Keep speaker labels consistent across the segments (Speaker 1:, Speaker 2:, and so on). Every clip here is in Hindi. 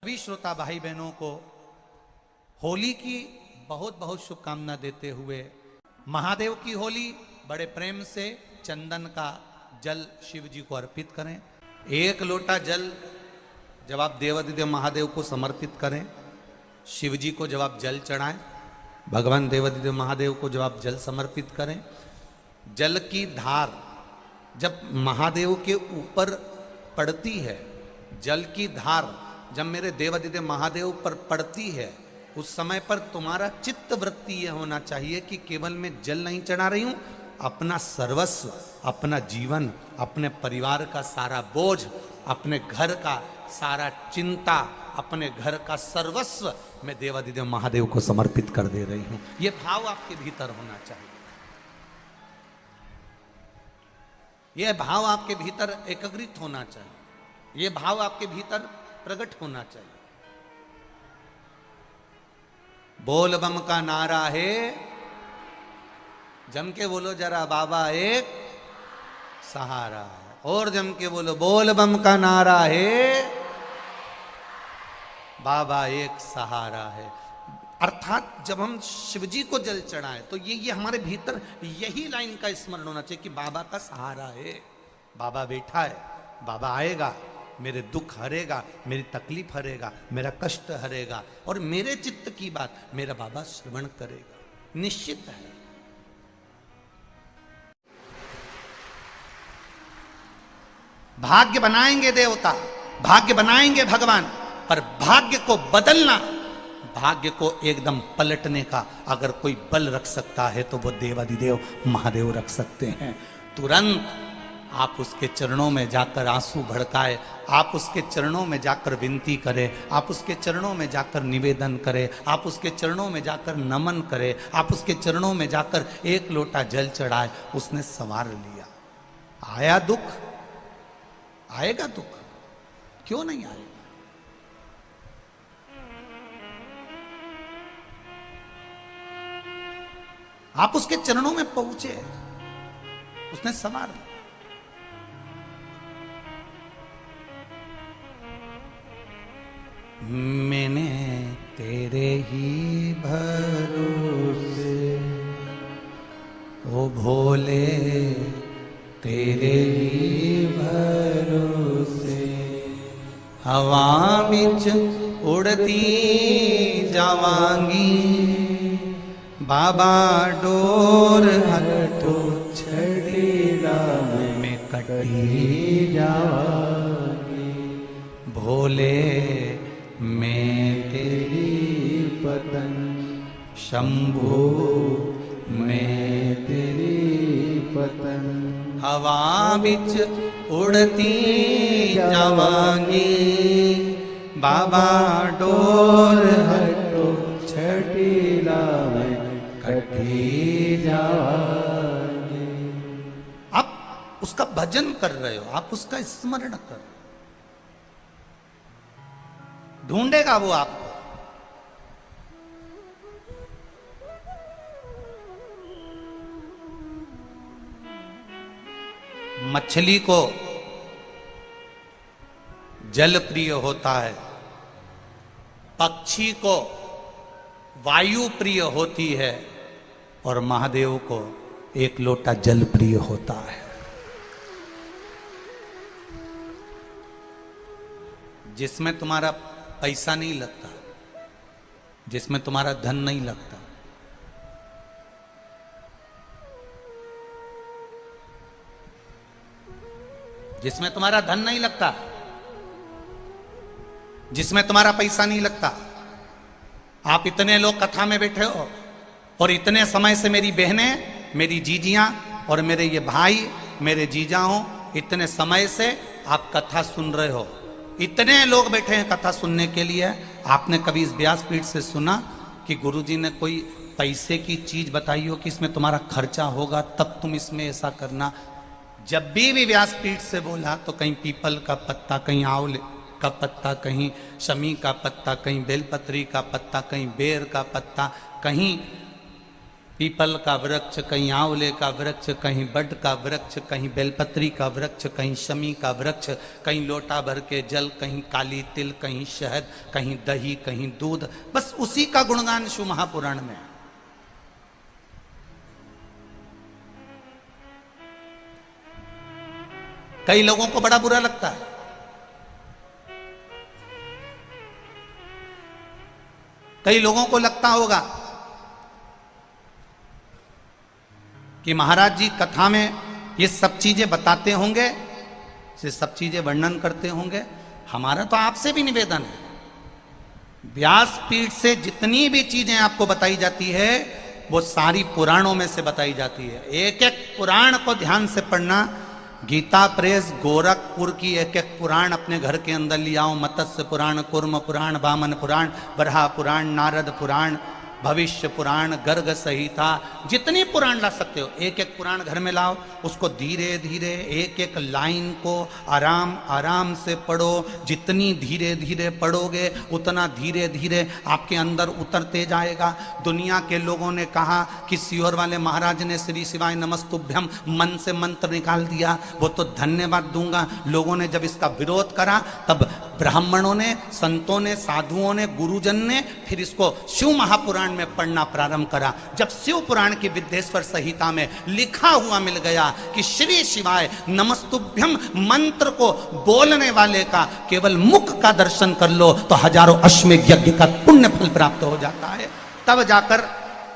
Speaker 1: सभी श्रोता भाई बहनों को होली की बहुत बहुत शुभकामना देते हुए महादेव की होली बड़े प्रेम से चंदन का जल शिव जी को अर्पित करें। एक लोटा जल जब आप देवाधिदेव महादेव को समर्पित करें, शिव जी को जब आप जल चढ़ाएं, भगवान देवाधिदेव महादेव को जब आप जल समर्पित करें, जल की धार जब महादेव के ऊपर पड़ती है, जल की धार जब मेरे देवाधिदेव महादेव पर पड़ती है, उस समय पर तुम्हारा चित्त वृत्ति यह होना चाहिए कि केवल मैं जल नहीं चढ़ा रही हूं, अपना सर्वस्व, अपना जीवन, अपने परिवार का सारा बोझ, अपने घर का सारा चिंता, अपने घर का सर्वस्व मैं देवाधिदेव महादेव को समर्पित कर दे रही हूं। यह भाव आपके भीतर होना चाहिए। यह भाव आपके भीतर एकाग्रित होना चाहिए। यह भाव आपके भीतर प्रकट होना चाहिए। बोल बम का नारा है, जम के बोलो जरा, बाबा एक सहारा है। और जम के बोलो, बोल बम का नारा है, बाबा एक सहारा है। अर्थात जब हम शिवजी को जल चढ़ाएं तो ये हमारे भीतर यही लाइन का स्मरण होना चाहिए कि बाबा का सहारा है, बाबा बैठा है, बाबा आएगा, मेरे दुख हरेगा, मेरी तकलीफ हरेगा, मेरा कष्ट हरेगा, और मेरे चित्त की बात मेरा बाबा श्रवण करेगा, निश्चित है। भाग्य बनाएंगे देवता, भाग्य बनाएंगे भगवान, पर भाग्य को बदलना, भाग्य को एकदम पलटने का अगर कोई बल रख सकता है तो वो देवाधिदेव महादेव रख सकते हैं। तुरंत आप उसके चरणों में जाकर आंसू भड़काए, आप उसके चरणों में जाकर विनती करें, आप उसके चरणों में जाकर निवेदन करें, आप उसके चरणों में जाकर नमन करें, आप उसके चरणों में जाकर एक लोटा जल चढ़ाए। उसने संवार लिया। आया दुख, आएगा दुख, क्यों नहीं आएगा? आप उसके चरणों में पहुंचे, उसने संवार लिया। मैंने तेरे ही भरोसे, ओ भोले तेरे ही भरोसे, हवा बिच उड़ती जावांगी, बाबा डोर हटो छड़ेगा मैं कटी जावांगी, भोले मैं तेरी पतन, शंभू मैं तेरी पतन, हवा बिच उड़ती जावांगी, बाबा डोर हटो छटीला मैं कटी जावांगी। आप उसका भजन कर रहे हो, आप उसका स्मरण कर रहे हो, ढूंढेगा वो आपको। मछली को जल प्रिय होता है, पक्षी को वायु प्रिय होती है, और महादेव को एक लोटा जल प्रिय होता है। जिसमें तुम्हारा पैसा नहीं लगता, जिसमें तुम्हारा धन नहीं लगता, जिसमें तुम्हारा धन नहीं लगता, जिसमें तुम्हारा पैसा नहीं लगता। आप इतने लोग कथा में बैठे हो और इतने समय से मेरी बहनें, मेरी जीजियां और मेरे ये भाई, मेरे जीजाओं, इतने समय से आप कथा सुन रहे हो। इतने लोग बैठे हैं कथा सुनने के लिए। आपने कभी इस व्यासपीठ से सुना कि गुरुजी ने कोई पैसे की चीज बताई हो कि इसमें तुम्हारा खर्चा होगा तब तुम इसमें ऐसा करना? जब भी व्यासपीठ से बोला तो कहीं पीपल का पत्ता, कहीं आंवले का पत्ता, कहीं शमी का पत्ता, कहीं बेलपत्री का पत्ता, कहीं बेर का पत्ता, कहीं पीपल का वृक्ष, कहीं आंवले का वृक्ष, कहीं बड का वृक्ष, कहीं बेलपत्री का वृक्ष, कहीं शमी का वृक्ष, कहीं लोटा भर के जल, कहीं काली तिल, कहीं शहद, कहीं दही, कहीं दूध, बस उसी का गुणगान शिव महापुराण में है। कई लोगों को बड़ा बुरा लगता है, कई लोगों को लगता होगा कि महाराज जी कथा में ये सब चीजें बताते होंगे, ये सब चीजें वर्णन करते होंगे। हमारा तो आपसे भी निवेदन है, व्यासपीठ से जितनी भी चीजें आपको बताई जाती है वो सारी पुराणों में से बताई जाती है। एक एक पुराण को ध्यान से पढ़ना। गीता प्रेस गोरखपुर की एक एक पुराण अपने घर के अंदर ले आओ। मत्स्य पुराण, कूर्म पुराण, वामन पुराण, वराह पुराण, नारद पुराण, भविष्य पुराण, गर्ग संहिता, जितनी पुराण ला सकते हो एक एक पुराण घर में लाओ। उसको धीरे धीरे एक एक लाइन को आराम आराम से पढ़ो। जितनी धीरे धीरे पढ़ोगे उतना धीरे धीरे आपके अंदर उतरते जाएगा। दुनिया के लोगों ने कहा कि सीहोर वाले महाराज ने श्री शिवाय नमस्तुभ्यम मन से मंत्र निकाल दिया, वो तो धन्यवाद दूंगा। लोगों ने जब इसका विरोध करा तब ब्राह्मणों ने, संतों ने, साधुओं ने, गुरुजन ने फिर इसको शिव महापुराण में पढ़ना प्रारंभ करा। जब शिव पुराण की विद्येश्वर संहिता में लिखा हुआ मिल गया कि श्री शिवाय नमस्तुभ्यम मंत्र को बोलने वाले का केवल मुख का दर्शन कर लो तो हजारों अश्वमेध यज्ञ का पुण्य फल प्राप्त हो जाता है, तब जाकर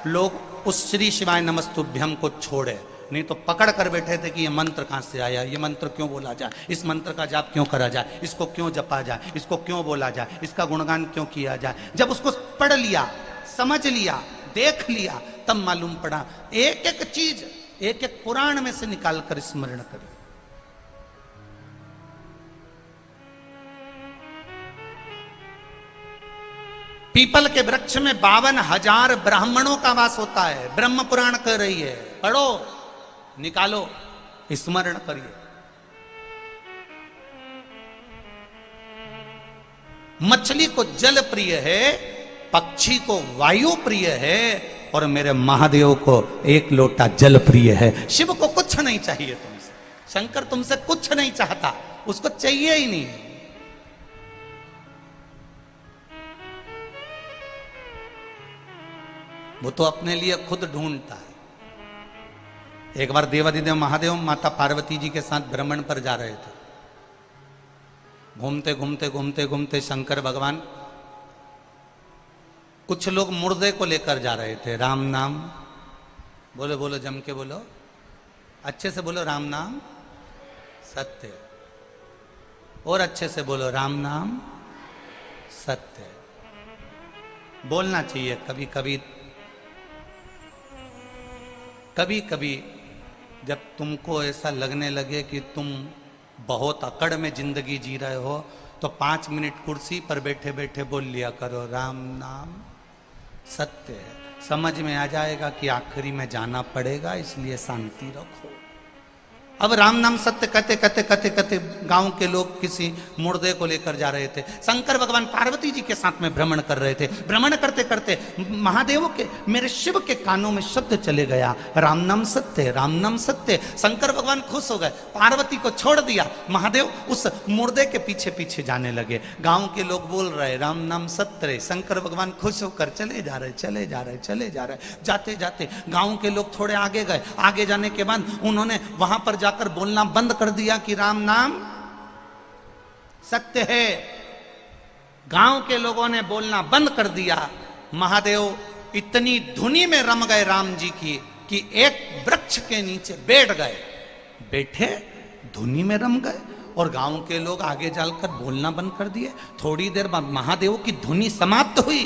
Speaker 1: लोग उस श्री शिवाय नमस्तुभ्यम को छोड़े। नहीं तो पकड़ कर बैठे थे कि ये मंत्र कहां से आया, ये मंत्र क्यों बोला जाए, इस मंत्र का जाप क्यों करा जाए, इसको क्यों जपा जाए, इसको क्यों बोला जाए, इसका गुणगान क्यों किया जाए। जब उसको पढ़ लिया, समझ लिया, देख लिया, तब मालूम पड़ा। एक एक चीज एक एक पुराण में से निकाल कर स्मरण करें। पीपल के वृक्ष में 52,000 ब्राह्मणों का वास होता है। ब्रह्म पुराण कह रही है, पढ़ो, निकालो, स्मरण करिए। मछली को जल प्रिय है, पक्षी को वायु प्रिय है, और मेरे महादेव को एक लोटा जल प्रिय है। शिव को कुछ नहीं चाहिए तुमसे, शंकर तुमसे कुछ नहीं चाहता, उसको चाहिए ही नहीं। वो तो अपने लिए खुद ढूंढता है। एक बार देवादिदेव महादेव माता पार्वती जी के साथ भ्रमण पर जा रहे थे। घूमते घूमते घूमते घूमते शंकर भगवान, कुछ लोग मुर्दे को लेकर जा रहे थे। राम नाम बोलो, बोलो, जम के बोलो, अच्छे से बोलो, राम नाम सत्य। और अच्छे से बोलो, राम नाम सत्य। बोलना चाहिए कभी कभी। कभी कभी जब तुमको ऐसा लगने लगे कि तुम बहुत अकड़ में जिंदगी जी रहे हो तो 5 मिनट कुर्सी पर बैठे बैठे बोल लिया करो, राम नाम सत्य है। समझ में आ जाएगा कि आखिरी में जाना पड़ेगा, इसलिए शांति रखो। अब राम नाम सत्य कहते कहते कहते कहते गांव के लोग किसी मुर्दे को लेकर जा रहे थे। शंकर भगवान पार्वती जी के साथ में भ्रमण कर रहे थे। भ्रमण करते करते महादेव के, मेरे शिव के कानों में शब्द चले गया, राम नाम सत्य, राम नाम सत्य। शंकर भगवान खुश हो गए, पार्वती को छोड़ दिया। महादेव उस मुर्दे के पीछे पीछे जाने लगे। गांव के लोग बोल रहे राम नाम सत्य। शंकर भगवान खुश होकर चले जा रहे, चले जा रहे, चले जा रहे। जाते जाते गांव के लोग थोड़े आगे गए। आगे जाने के बाद उन्होंने वहां पर जाकर बोलना बंद कर दिया कि राम नाम सत्य है। गांव के लोगों ने बोलना बंद कर दिया। महादेव इतनी धुनी में रम गए राम जी की कि एक वृक्ष के नीचे बैठ गए। बैठे, धुनी में रम गए, और गांव के लोग आगे जाकर बोलना बंद कर दिए। थोड़ी देर बाद महादेव की धुनी समाप्त हुई,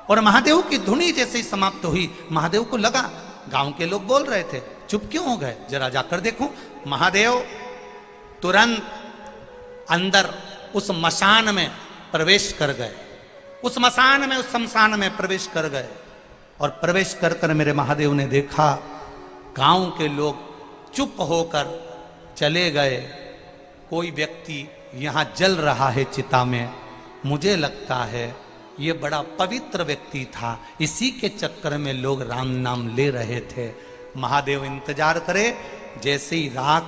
Speaker 1: और महादेव की धुनी जैसे ही समाप्त हुई, महादेव को लगा गांव के लोग बोल रहे थे, चुप क्यों हो गए, जरा जाकर देखो। महादेव तुरंत अंदर उस मशान में प्रवेश कर गए। उस मशान में, उस शमशान में प्रवेश कर गए। और प्रवेश कर कर मेरे महादेव ने देखा गांव के लोग चुप होकर चले गए। कोई व्यक्ति यहां जल रहा है चिता में। मुझे लगता है ये बड़ा पवित्र व्यक्ति था, इसी के चक्कर में लोग राम नाम ले रहे थे। महादेव इंतजार करे, जैसे ही राख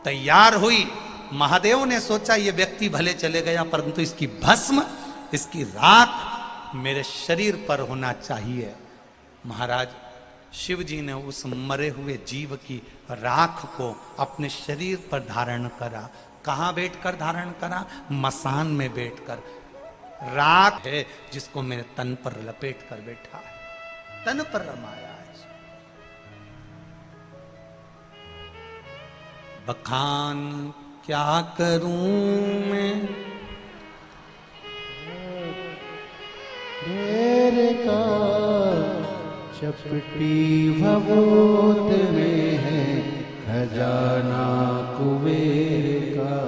Speaker 1: तैयार हुई, महादेव ने सोचा ये व्यक्ति भले चले गया, परंतु इसकी भस्म, इसकी राख मेरे शरीर पर होना चाहिए। महाराज शिव जी ने उस मरे हुए जीव की राख को अपने शरीर पर धारण करा। कहाँ बैठकर धारण करा? मसान में बैठकर। राख है जिसको मेरे तन पर लपेट कर बैठा है, तन पर रमाया है। बखान क्या करूं मैं
Speaker 2: ढेर का, चपटी भगोत में है खजाना कुबेर का।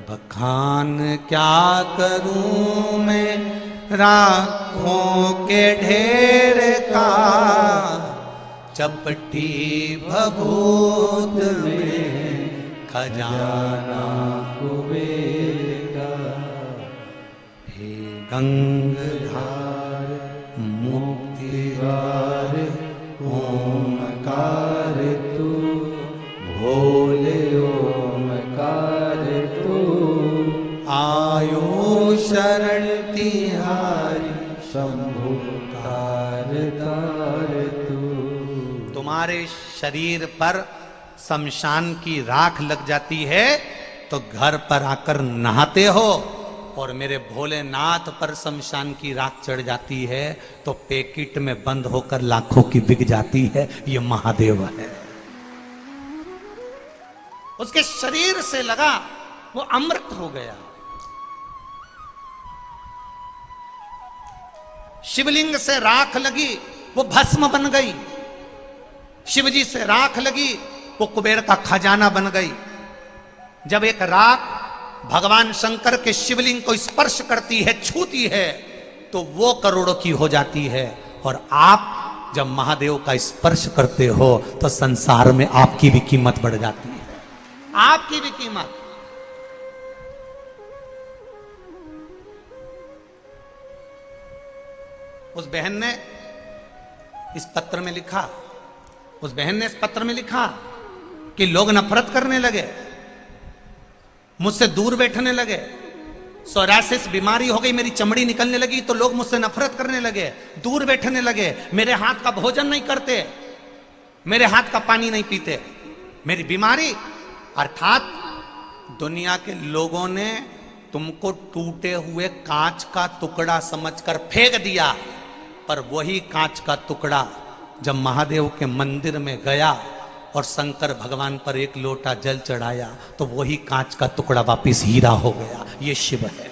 Speaker 1: बखान क्या करूं मैं राखों के ढेर का, चपटी भभूत में खजाना
Speaker 2: कुबेर का।
Speaker 1: हे गंगधार
Speaker 2: मुक्तिवार ओमकार तू, भोले ओमकार तू।
Speaker 1: आयो शरण तिहारी
Speaker 2: शंभु तार तार तू।
Speaker 1: तुम्हारे शरीर पर शमशान की राख लग जाती है तो घर पर आकर नहाते हो, और मेरे भोलेनाथ पर शमशान की राख चढ़ जाती है तो पैकेट में बंद होकर लाखों की बिक जाती है। ये महादेव है। उसके शरीर से लगा, वो अमृत हो गया। शिवलिंग से राख लगी, वो भस्म बन गई। शिवजी से राख लगी, वो कुबेर का खजाना बन गई। जब एक राख भगवान शंकर के शिवलिंग को स्पर्श करती है, छूती है, तो वो करोड़ों की हो जाती है। और आप जब महादेव का स्पर्श करते हो तो संसार में आपकी भी कीमत बढ़ जाती है, आपकी भी कीमत। उस बहन ने इस पत्र में लिखा, उस बहन ने इस पत्र में लिखा कि लोग नफरत करने लगे, मुझसे दूर बैठने लगे। सोरासिस बीमारी हो गई, मेरी चमड़ी निकलने लगी तो लोग मुझसे नफरत करने लगे, दूर बैठने लगे, मेरे हाथ का भोजन नहीं करते, मेरे हाथ का पानी नहीं पीते। मेरी बीमारी, अर्थात दुनिया के लोगों ने तुमको टूटे हुए कांच का टुकड़ा समझकर फेंक दिया, पर वही कांच का टुकड़ा जब महादेव के मंदिर में गया और शंकर भगवान पर एक लोटा जल चढ़ाया तो वही कांच का टुकड़ा वापिस हीरा हो गया। ये शिव है।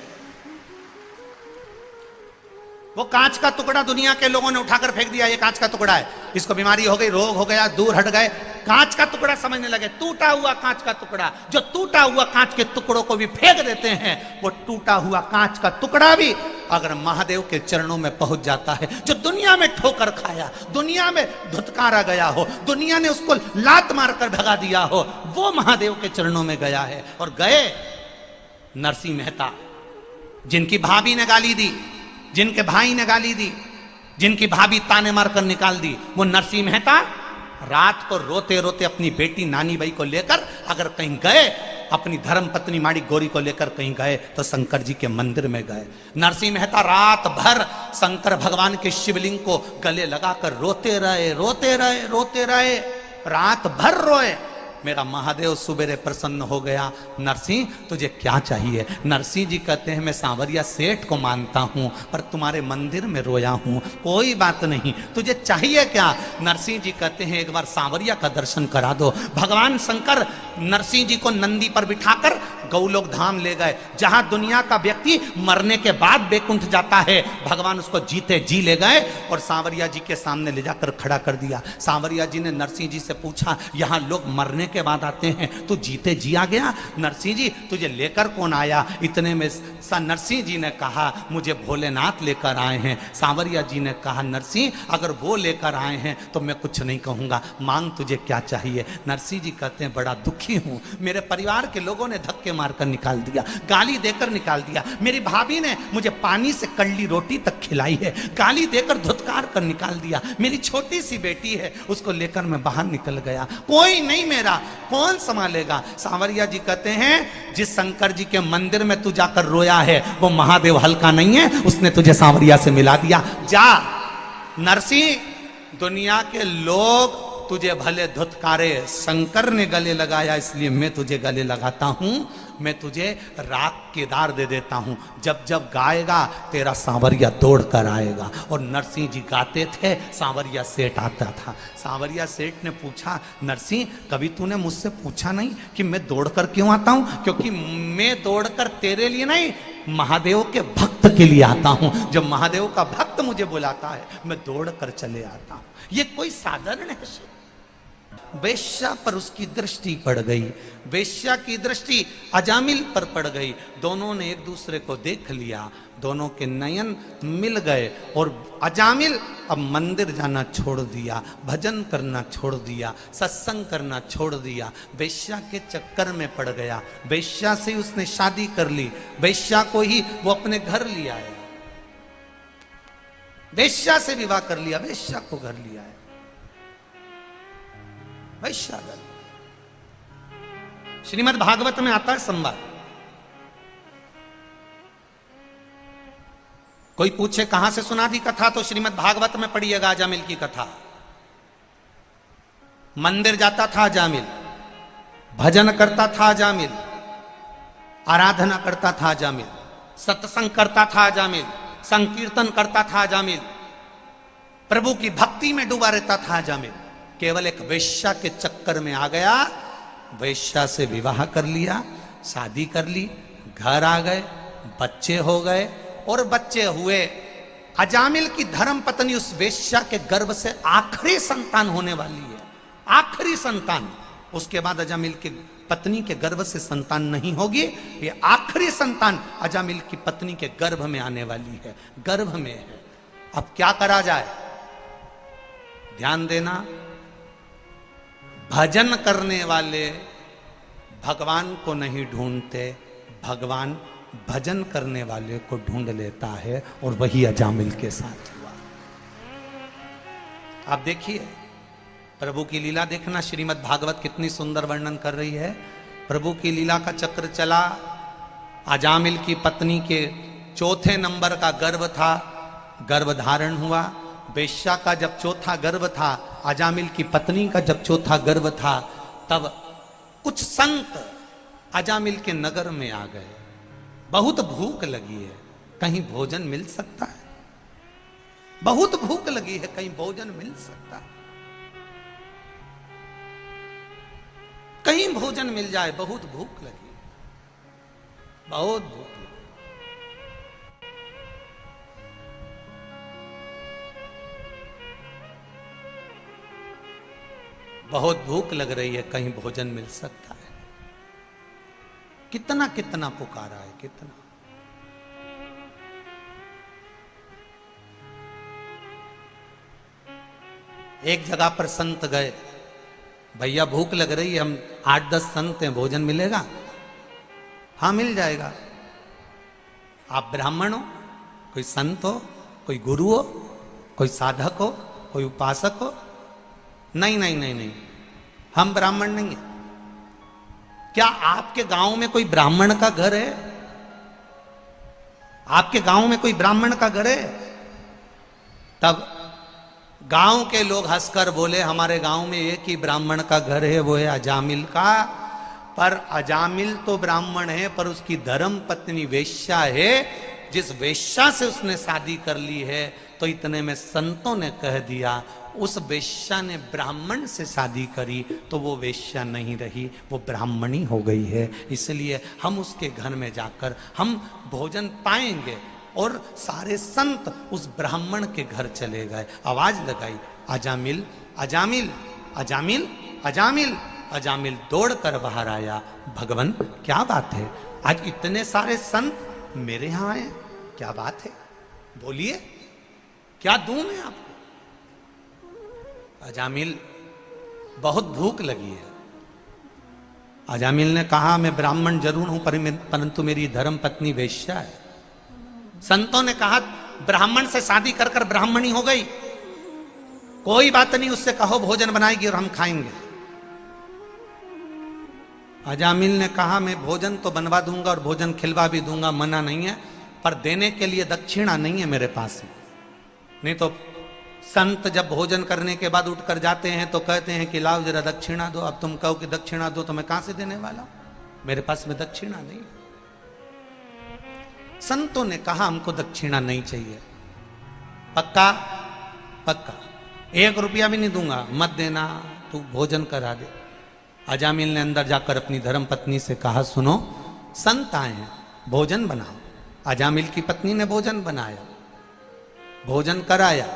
Speaker 1: वो कांच का टुकड़ा दुनिया के लोगों ने उठाकर फेंक दिया, ये कांच का टुकड़ा है, इसको बीमारी हो गई, रोग हो गया, दूर हट गए, कांच का टुकड़ा समझने लगे। टूटा हुआ कांच का टुकड़ा, जो टूटा हुआ कांच के टुकड़ों को भी फेंक देते हैं, वो टूटा हुआ कांच का टुकड़ा भी अगर महादेव के चरणों में पहुंच जाता है, जो दुनिया में ठोकर खाया, दुनिया में धुतकारा गया हो, दुनिया ने उसको लात मारकर भगा दिया हो, वो महादेव के चरणों में गया है। और गए नरसिंह मेहता, जिनकी भाभी ने गाली दी, जिनके भाई ने गाली दी, जिनकी भाभी ताने मारकर निकाल दी, वो नरसिंह मेहता रात को रोते रोते अपनी बेटी नानी बाई को लेकर अगर कहीं गए, अपनी धर्म पत्नी माड़ी गौरी को लेकर कहीं गए तो शंकर जी के मंदिर में गए। नरसिंह मेहता रात भर शंकर भगवान के शिवलिंग को गले लगाकर रोते रहे, रोते रहे, रोते रहे, रात भर रोए। मेरा महादेव सुबेरे प्रसन्न हो गया। नरसिंह तुझे क्या चाहिए? नरसिंह जी कहते हैं मैं सांवरिया सेठ को मानता हूं पर तुम्हारे मंदिर में रोया हूं, कोई बात नहीं, तुझे चाहिए क्या? नरसिंह जी कहते हैं एक बार सांवरिया का दर्शन करा दो। भगवान शंकर नरसिंह जी को नंदी पर बिठाकर गौलोक धाम ले गए, जहां दुनिया का व्यक्ति मरने के बाद बैकुंठ जाता है, भगवान उसको जीते जी ले गए और सांवरिया जी के सामने ले जाकर खड़ा कर दिया। सांवरिया जी ने नरसिंह जी से पूछा यहां लोग मरने के बाद आते हैं, तू जीते जी आ गया? नरसिंह जी तुझे लेकर कौन आया? इतने में नरसिंह जी ने कहा मुझे भोलेनाथ लेकर आए हैं। सांवरिया जी ने कहा नरसिंह अगर वो लेकर आए हैं तो मैं कुछ नहीं कहूंगा, मांग तुझे क्या चाहिए? नरसिंह जी कहते हैं बड़ा दुखी हूं, मेरे परिवार के लोगों ने धक्के मारकर निकाल दिया, गाली देकर निकाल दिया। मेरी भाभी ने मुझे पानी से कड़ली रोटी तक खिलाई है, गाली देकर धुतकार कर निकाल दिया। मेरी छोटी सी बेटी है, उसको लेकर मैं बाहर निकल गया, कोई नहीं मेरा, कौन संभालेगा। सांवरिया जी कहते हैं जिस शंकर जी के मंदिर में तू जाकर रोया है वो महादेव हल्का नहीं है, उसने तुझे सांवरिया से मिला दिया। जा नरसिंह, दुनिया के लोग तुझे भले धुतकारे, शंकर ने गले लगाया इसलिए मैं तुझे गले लगाता हूं। मैं तुझे राग केदार दे देता हूं, जब जब गाएगा तेरा सांवरिया दौड़ कर आएगा। और नरसिंह जी गाते थे, सांवरिया सेठ आता था। सांवरिया सेठ ने पूछा, नरसिंह कभी तूने मुझसे पूछा नहीं कि मैं दौड़ कर क्यों आता हूं? क्योंकि मैं दौड़ कर तेरे लिए नहीं, महादेव के भक्त के लिए आता हूं। जब महादेव का भक्त मुझे बुलाता है मैं दौड़ कर चले आता हूं। ये कोई साधारण है? वेश्या पर उसकी दृष्टि पड़ गई, वेश्या की दृष्टि अजामिल पर पड़ गई। दोनों ने एक दूसरे को देख लिया, दोनों के नयन मिल गए और अजामिल अब मंदिर जाना छोड़ दिया, भजन करना छोड़ दिया, सत्संग करना छोड़ दिया, वेश्या के चक्कर में पड़ गया। वेश्या से उसने शादी कर ली, वेश्या को ही वो अपने घर लिया है, वेश्या से विवाह कर लिया, वेश्या को घर लिया है। वैश्यागल श्रीमद् भागवत में आता है संवाद। कोई पूछे कहां से सुना दी कथा, तो श्रीमद् भागवत में पढ़िएगा अजामिल की कथा। मंदिर जाता था अजामिल, भजन करता था अजामिल, आराधना करता था अजामिल, सत्संग करता था अजामिल, संकीर्तन करता था अजामिल, प्रभु की भक्ति में डूबा रहता था अजामिल। केवल एक वेश्या के चक्कर में आ गया, वेश्या से विवाह कर लिया, शादी कर ली, घर आ गए, बच्चे हो गए और बच्चे हुए। अजामिल की धर्म पत्नी उस वेश्या के गर्भ से आखिरी संतान होने वाली है, आखिरी संतान। उसके बाद अजामिल की पत्नी के गर्भ से संतान नहीं होगी, ये आखिरी संतान अजामिल की पत्नी के गर्भ में आने वाली है, गर्भ में है। अब क्या करा जाए? ध्यान देना, भजन करने वाले भगवान को नहीं ढूंढते, भगवान भजन करने वाले को ढूंढ लेता है, और वही अजामिल के साथ हुआ। आप देखिए प्रभु की लीला देखना, श्रीमद् भागवत कितनी सुंदर वर्णन कर रही है। प्रभु की लीला का चक्र चला, अजामिल की पत्नी के चौथे नंबर का गर्भ था, गर्भ धारण हुआ। वेश्या का जब चौथा गर्भ था, अजामिल की पत्नी का जब चौथा गर्भ था, तब कुछ संत अजामिल के नगर में आ गए। बहुत भूख लगी है, कहीं भोजन मिल सकता है? बहुत भूख लगी है, कहीं भोजन मिल सकता है? कहीं भोजन मिल जाए, बहुत भूख लगी है, बहुत भूख लगी। बहुत भूख लग रही है, कहीं भोजन मिल सकता है? कितना कितना पुकारा है, कितना। एक जगह पर संत गए, भैया भूख लग रही है, हम 8-10 संत हैं, भोजन मिलेगा? हाँ मिल जाएगा। आप ब्राह्मण हो, कोई संत हो, कोई गुरु हो, कोई साधक हो, कोई उपासक हो? नहीं नहीं नहीं नहीं, हम ब्राह्मण नहीं है। क्या आपके गांव में कोई ब्राह्मण का घर है? आपके गांव में कोई ब्राह्मण का घर है? तब गांव के लोग हंसकर बोले, हमारे गांव में एक ही ब्राह्मण का घर है, वो है अजामिल का। पर अजामिल तो ब्राह्मण है, पर उसकी धर्म पत्नी वेश्या है। जिस वेश्या से उसने शादी कर ली है, तो इतने में संतों ने कह दिया, उस वेश्या ने ब्राह्मण से शादी करी तो वो वेश्या नहीं रही, वो ब्राह्मणी हो गई है। इसलिए हम उसके घर में जाकर हम भोजन पाएंगे। और सारे संत उस ब्राह्मण के घर चले गए, आवाज लगाई, अजामिल अजामिल अजामिल अजामिल। अजामिल दौड़कर बाहर आया, भगवान क्या बात है, आज इतने सारे संत मेरे यहां आए, क्या बात है, बोलिए क्या दूं मैं आपको? अजामिल बहुत भूख लगी है, अजामिल ने कहा मैं ब्राह्मण जरूर हूं परंतु मेरी धर्म पत्नी वेश्या है। संतों ने कहा ब्राह्मण से शादी कर कर ब्राह्मणी हो गई, कोई बात नहीं, उससे कहो भोजन बनाएगी और हम खाएंगे। अजामिल ने कहा मैं भोजन तो बनवा दूंगा और भोजन खिलवा भी दूंगा, मना नहीं है, पर देने के लिए दक्षिणा नहीं है मेरे पास में। नहीं तो संत जब भोजन करने के बाद उठकर जाते हैं तो कहते हैं कि लाओ जरा दक्षिणा दो। अब तुम कहो कि दक्षिणा दो तो मैं कहां से देने वाला हूं, मेरे पास में दक्षिणा नहीं। संतों ने कहा हमको दक्षिणा नहीं चाहिए। पक्का? पक्का, 1 रुपया भी नहीं दूंगा, मत देना, तू भोजन करा दे। अजामिल ने अंदर जाकर अपनी धर्म पत्नी से कहा सुनो, संत आए हैं, भोजन बनाओ। अजामिल की पत्नी ने भोजन बनाया, भोजन कराया।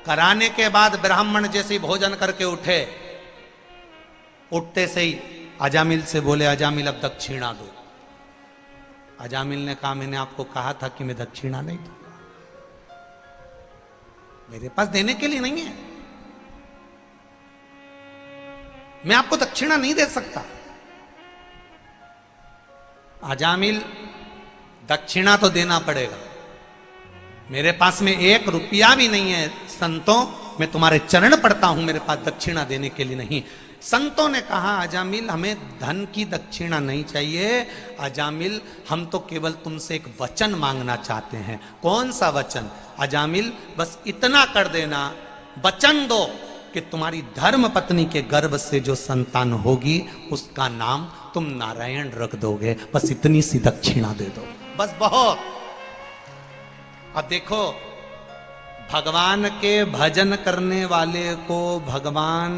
Speaker 1: कराने के बाद ब्राह्मण जैसे ही भोजन करके उठे, उठते से ही अजामिल से बोले अजामिल अब दक्षिणा दो। अजामिल ने कहा मैंने आपको कहा था कि मैं दक्षिणा नहीं दूंगा, मेरे पास देने के लिए नहीं है, मैं आपको दक्षिणा नहीं दे सकता। अजामिल दक्षिणा तो देना पड़ेगा, मेरे पास में 1 रुपया भी नहीं है। संतों मैं तुम्हारे चरण पड़ता हूं, मेरे पास दक्षिणा देने के लिए नहीं। संतों ने कहा अजामिल हमें धन की दक्षिणा नहीं चाहिए, अजामिल हम तो केवल तुमसे एक वचन मांगना चाहते हैं। कौन सा वचन? अजामिल बस इतना कर देना, वचन दो कि तुम्हारी धर्म पत्नी के गर्भ से जो संतान होगी उसका नाम तुम नारायण रख दोगे, बस इतनी सी दक्षिणा दे दो, बस बहुत। अब देखो भगवान के भजन करने वाले को भगवान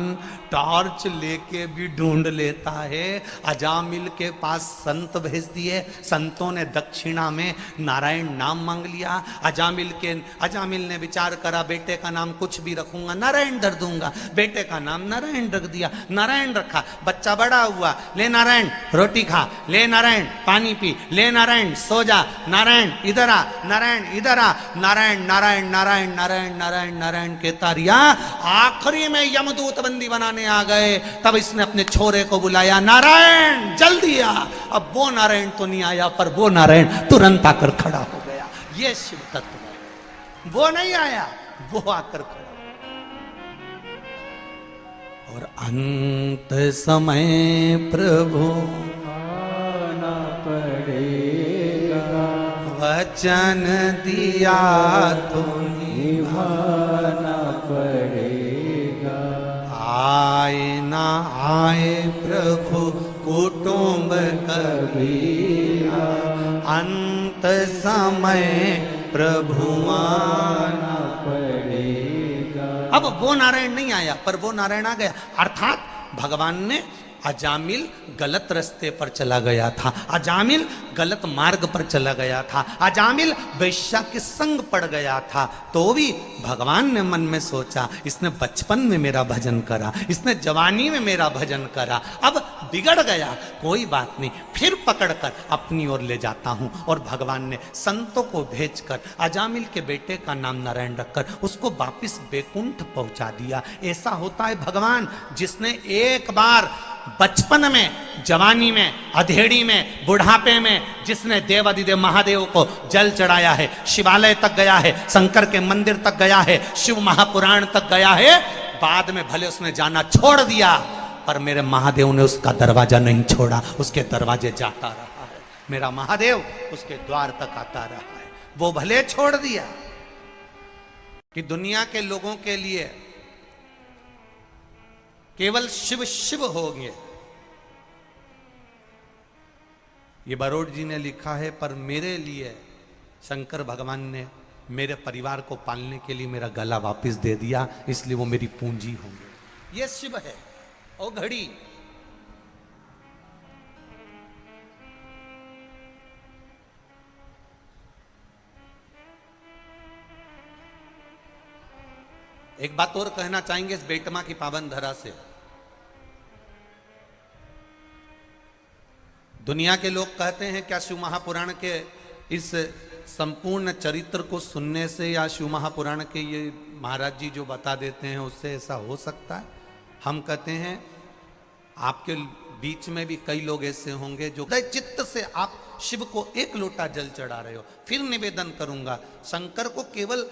Speaker 1: टॉर्च लेके भी ढूंढ लेता है। अजामिल के पास संत भेज दिए, संतों ने दक्षिणा में नारायण नाम मांग लिया। अजामिल ने विचार करा बेटे का नाम कुछ भी रखूंगा, नारायण धर दूंगा। बेटे का नाम नारायण रख दिया, नारायण रखा। बच्चा बड़ा हुआ, ले नारायण रोटी खा, ले नारायण पानी पी, ले नारायण सो जा, नारायण इधर आ, नारायण इधर आ, नारायण नारायण नारायण नारायण नारायण नारायण कहता रिया। आखिरी में यमदूत बंदी बनाने आ गए, तब इसने अपने छोरे को बुलाया, नारायण जल्दी आ। अब वो नारायण तो नहीं आया, पर वो नारायण तुरंत आकर खड़ा हो गया। ये शिव तत्व है, वो नहीं आया, वो आकर खड़ा। और अंत समय प्रभु
Speaker 2: आना पड़ेगा,
Speaker 1: वचन दिया तो
Speaker 2: निभाना पड़ेगा।
Speaker 1: आए ना आए प्रभु कुटुंब कबीरा, अंत समय प्रभु आना
Speaker 2: पड़ेगा।
Speaker 1: अब वो नारायण नहीं आया, पर वो नारायण आ गया। अर्थात भगवान ने अजामिल गलत रास्ते पर चला गया था, अजामिल गलत मार्ग पर चला गया था, अजामिल वेश्या के संग पड़ गया था, तो भी भगवान ने मन में सोचा इसने बचपन में मेरा भजन करा, इसने जवानी में मेरा भजन करा, अब बिगड़ गया, कोई बात नहीं, फिर पकड़कर अपनी ओर ले जाता हूं। और भगवान ने संतों को भेजकर अजामिल के बेटे का नाम नारायण रखकर उसको वापिस बैकुंठ पहुंचा दिया। ऐसा होता है भगवान, जिसने एक बार बचपन में, जवानी में, अधेड़ी में, बुढ़ापे में जिसने देवादिदेव महादेव को जल चढ़ाया है, शिवालय तक गया है, शंकर के मंदिर तक गया है, शिव महापुराण तक गया है, बाद में भले उसने जाना छोड़ दिया, पर मेरे महादेव ने उसका दरवाजा नहीं छोड़ा, उसके दरवाजे जाता रहा है। मेरा महादेव उसके द्वार तक आता रहा है। वो भले छोड़ दिया कि दुनिया के लोगों के लिए केवल शिव शिव हो गए। ये बरोड जी ने लिखा है, पर मेरे लिए शंकर भगवान ने मेरे परिवार को पालने के लिए मेरा गला वापस दे दिया, इसलिए वो मेरी पूंजी होंगे। ये शिव है। ओ घड़ी, एक बात और कहना चाहेंगे इस बेटमा की पावन धरा से। दुनिया के लोग कहते हैं क्या शिव महापुराण के इस संपूर्ण चरित्र को सुनने से या शिव महापुराण के ये महाराज जी जो बता देते हैं उससे ऐसा हो सकता है? हम कहते हैं आपके बीच में भी कई लोग ऐसे होंगे जो हृदय चित्त से आप शिव को एक लोटा जल चढ़ा रहे हो। फिर निवेदन करूंगा, शंकर को केवल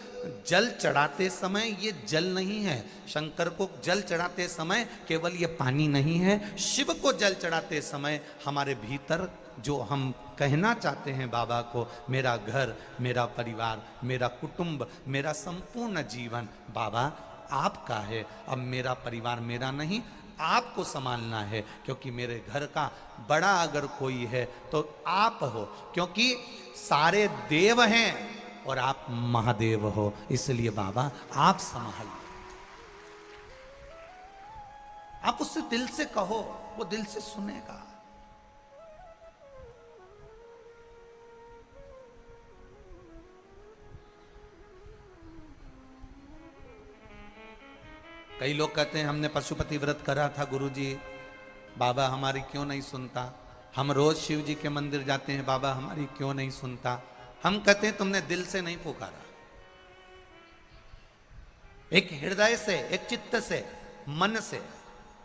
Speaker 1: जल चढ़ाते समय ये जल नहीं है, शंकर को जल चढ़ाते समय केवल ये पानी नहीं है, शिव को जल चढ़ाते समय हमारे भीतर जो हम कहना चाहते हैं बाबा को, मेरा घर, मेरा परिवार, मेरा कुटुंब, मेरा संपूर्ण जीवन बाबा आपका है। अब मेरा परिवार मेरा नहीं, आपको संभालना है, क्योंकि मेरे घर का बड़ा अगर कोई है तो आप हो, क्योंकि सारे देव हैं और आप महादेव हो, इसलिए बाबा आप संभाल। आप उससे दिल से कहो, वो दिल से सुनेगा। कई लोग कहते हैं हमने पशुपति व्रत करा था गुरुजी, बाबा हमारी क्यों नहीं सुनता। हम रोज शिव जी के मंदिर जाते हैं, बाबा हमारी क्यों नहीं सुनता। हम कहते हैं तुमने दिल से नहीं पुकारा, एक हृदय से, एक चित्त से, मन से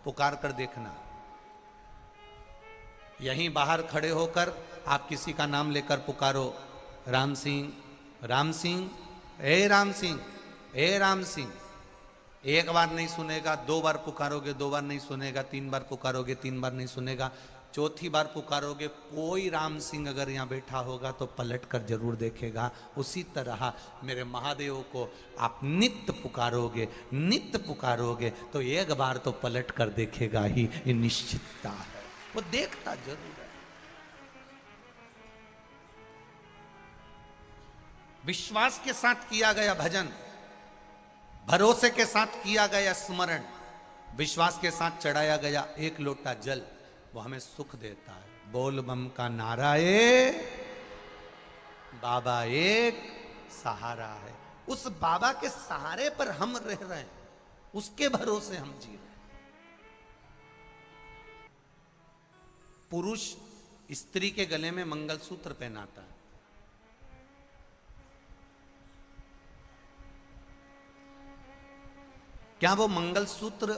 Speaker 1: पुकार कर देखना। यहीं बाहर खड़े होकर आप किसी का नाम लेकर पुकारो, राम सिंह, राम सिंह, ए राम सिंह, ए राम सिंह। एक बार नहीं सुनेगा, दो बार पुकारोगे, दो बार नहीं सुनेगा, तीन बार पुकारोगे, तीन बार नहीं सुनेगा, चौथी बार पुकारोगे, कोई राम सिंह अगर यहाँ बैठा होगा तो पलट कर जरूर देखेगा। उसी तरह मेरे महादेव को आप नित्य पुकारोगे, नित्य पुकारोगे तो एक बार तो पलट कर देखेगा ही, ये निश्चितता है, वो देखता जरूर है। विश्वास के साथ किया गया भजन, भरोसे के साथ किया गया स्मरण, विश्वास के साथ चढ़ाया गया एक लोटा जल, वो हमें सुख देता है। बोल बम का नारा है, बाबा एक सहारा है। उस बाबा के सहारे पर हम रह रहे हैं, उसके भरोसे हम जी रहे हैं। पुरुष स्त्री के गले में मंगलसूत्र पहनाता है, क्या वो मंगलसूत्र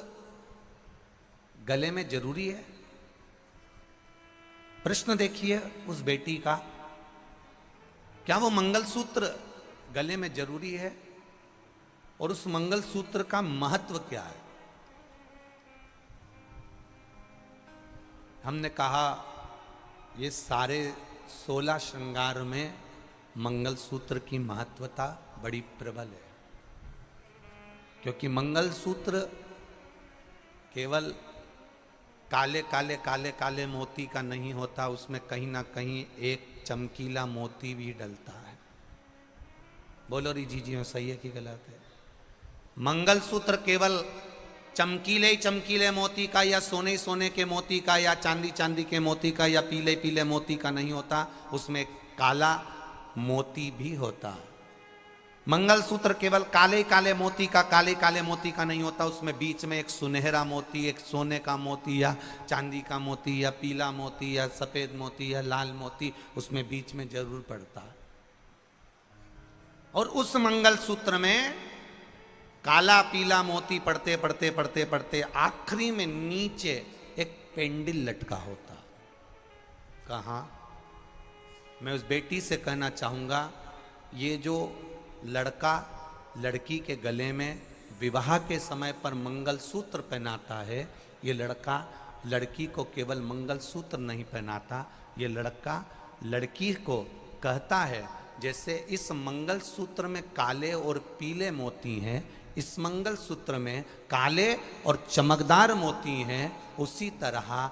Speaker 1: गले में जरूरी है? प्रश्न देखिए उस बेटी का, क्या वो मंगलसूत्र गले में जरूरी है? और उस मंगलसूत्र का महत्व क्या है? हमने कहा ये सारे 16 श्रृंगार में मंगलसूत्र की महत्वता बड़ी प्रबल है, क्योंकि मंगलसूत्र केवल काले काले काले काले मोती का नहीं होता, उसमें कहीं ना कहीं एक चमकीला मोती भी डलता है। बोलो री जी सही है कि गलत है? मंगलसूत्र केवल चमकीले ही चमकीले मोती का, या सोने सोने के मोती का, या चांदी चांदी के मोती का, या पीले पीले मोती का नहीं होता, उसमें काला मोती भी होता है। मंगलसूत्र केवल काले काले मोती का, काले काले मोती का नहीं होता, उसमें बीच में एक सुनहरा मोती, एक सोने का मोती या चांदी का मोती या पीला मोती या सफेद मोती या लाल मोती उसमें बीच में जरूर पड़ता है। और उस मंगलसूत्र में काला पीला मोती पड़ते पड़ते पड़ते पड़ते आखिरी में नीचे एक पेंडिल लटका होता। कहाँ? मैं उस बेटी से कहना चाहूंगा, ये जो लड़का लड़की के गले में विवाह के समय पर मंगलसूत्र पहनाता है, ये लड़का लड़की को केवल मंगलसूत्र नहीं पहनाता, ये लड़का लड़की को कहता है जैसे इस मंगलसूत्र में काले और पीले मोती हैं, इस मंगलसूत्र में काले और चमकदार मोती हैं, उसी तरह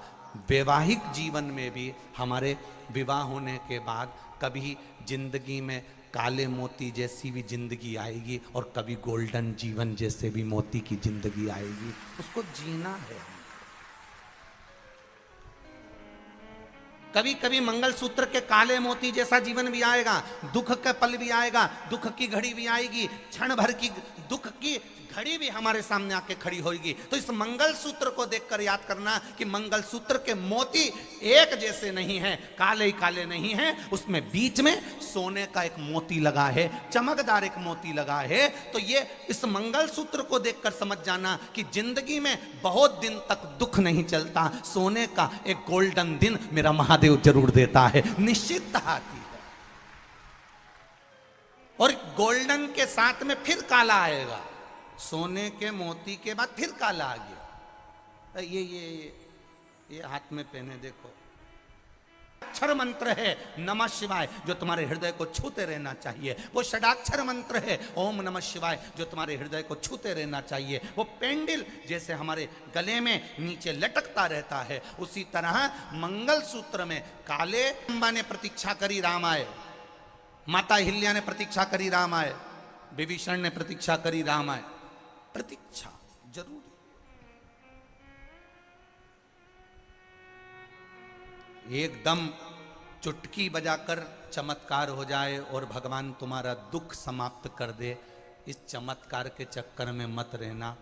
Speaker 1: वैवाहिक जीवन में भी हमारे विवाह होने के बाद कभी जिंदगी में काले मोती जैसी भी जिंदगी आएगी और कभी गोल्डन जीवन जैसे भी मोती की जिंदगी आएगी। उसको जीना है। कभी कभी मंगलसूत्र के काले मोती जैसा जीवन भी आएगा, दुख का पल भी आएगा, दुख की घड़ी भी आएगी, क्षण भर की दुख की घड़ी भी हमारे सामने आके खड़ी होगी। तो इस मंगलसूत्र को देखकर याद करना कि मंगलसूत्र के मोती एक जैसे नहीं हैं, काले ही काले नहीं हैं, उसमें बीच में सोने का एक मोती लगा है, चमकदार एक मोती लगा है। तो ये इस मंगलसूत्र को देखकर समझ जाना कि जिंदगी में बहुत दिन तक दुख नहीं चलता, सोने का एक गोल्डन दिन मेरा महादेव जरूर देता है, निश्चित आती है। और गोल्डन के साथ में फिर काला आएगा, सोने के मोती के बाद फिर काला आ गया। ये हाथ में पहने देखो, अक्षर मंत्र है नमः शिवाय जो तुम्हारे हृदय को छूते रहना चाहिए। वो षडाक्षर मंत्र है ओम नमः शिवाय जो तुम्हारे हृदय को छूते रहना चाहिए। वो पेंडिल जैसे हमारे गले में नीचे लटकता रहता है, उसी तरह मंगलसूत्र में काले अंबा ने प्रतीक्षा करी राम आए, माता हिल्या ने प्रतीक्षा करी राम आए, विभीषण ने प्रतीक्षा करी राम आए। प्रतीक्षा जरूरी। एकदम चुटकी बजाकर चमत्कार हो जाए और भगवान तुम्हारा दुख समाप्त कर दे, इस चमत्कार के चक्कर में मत रहना।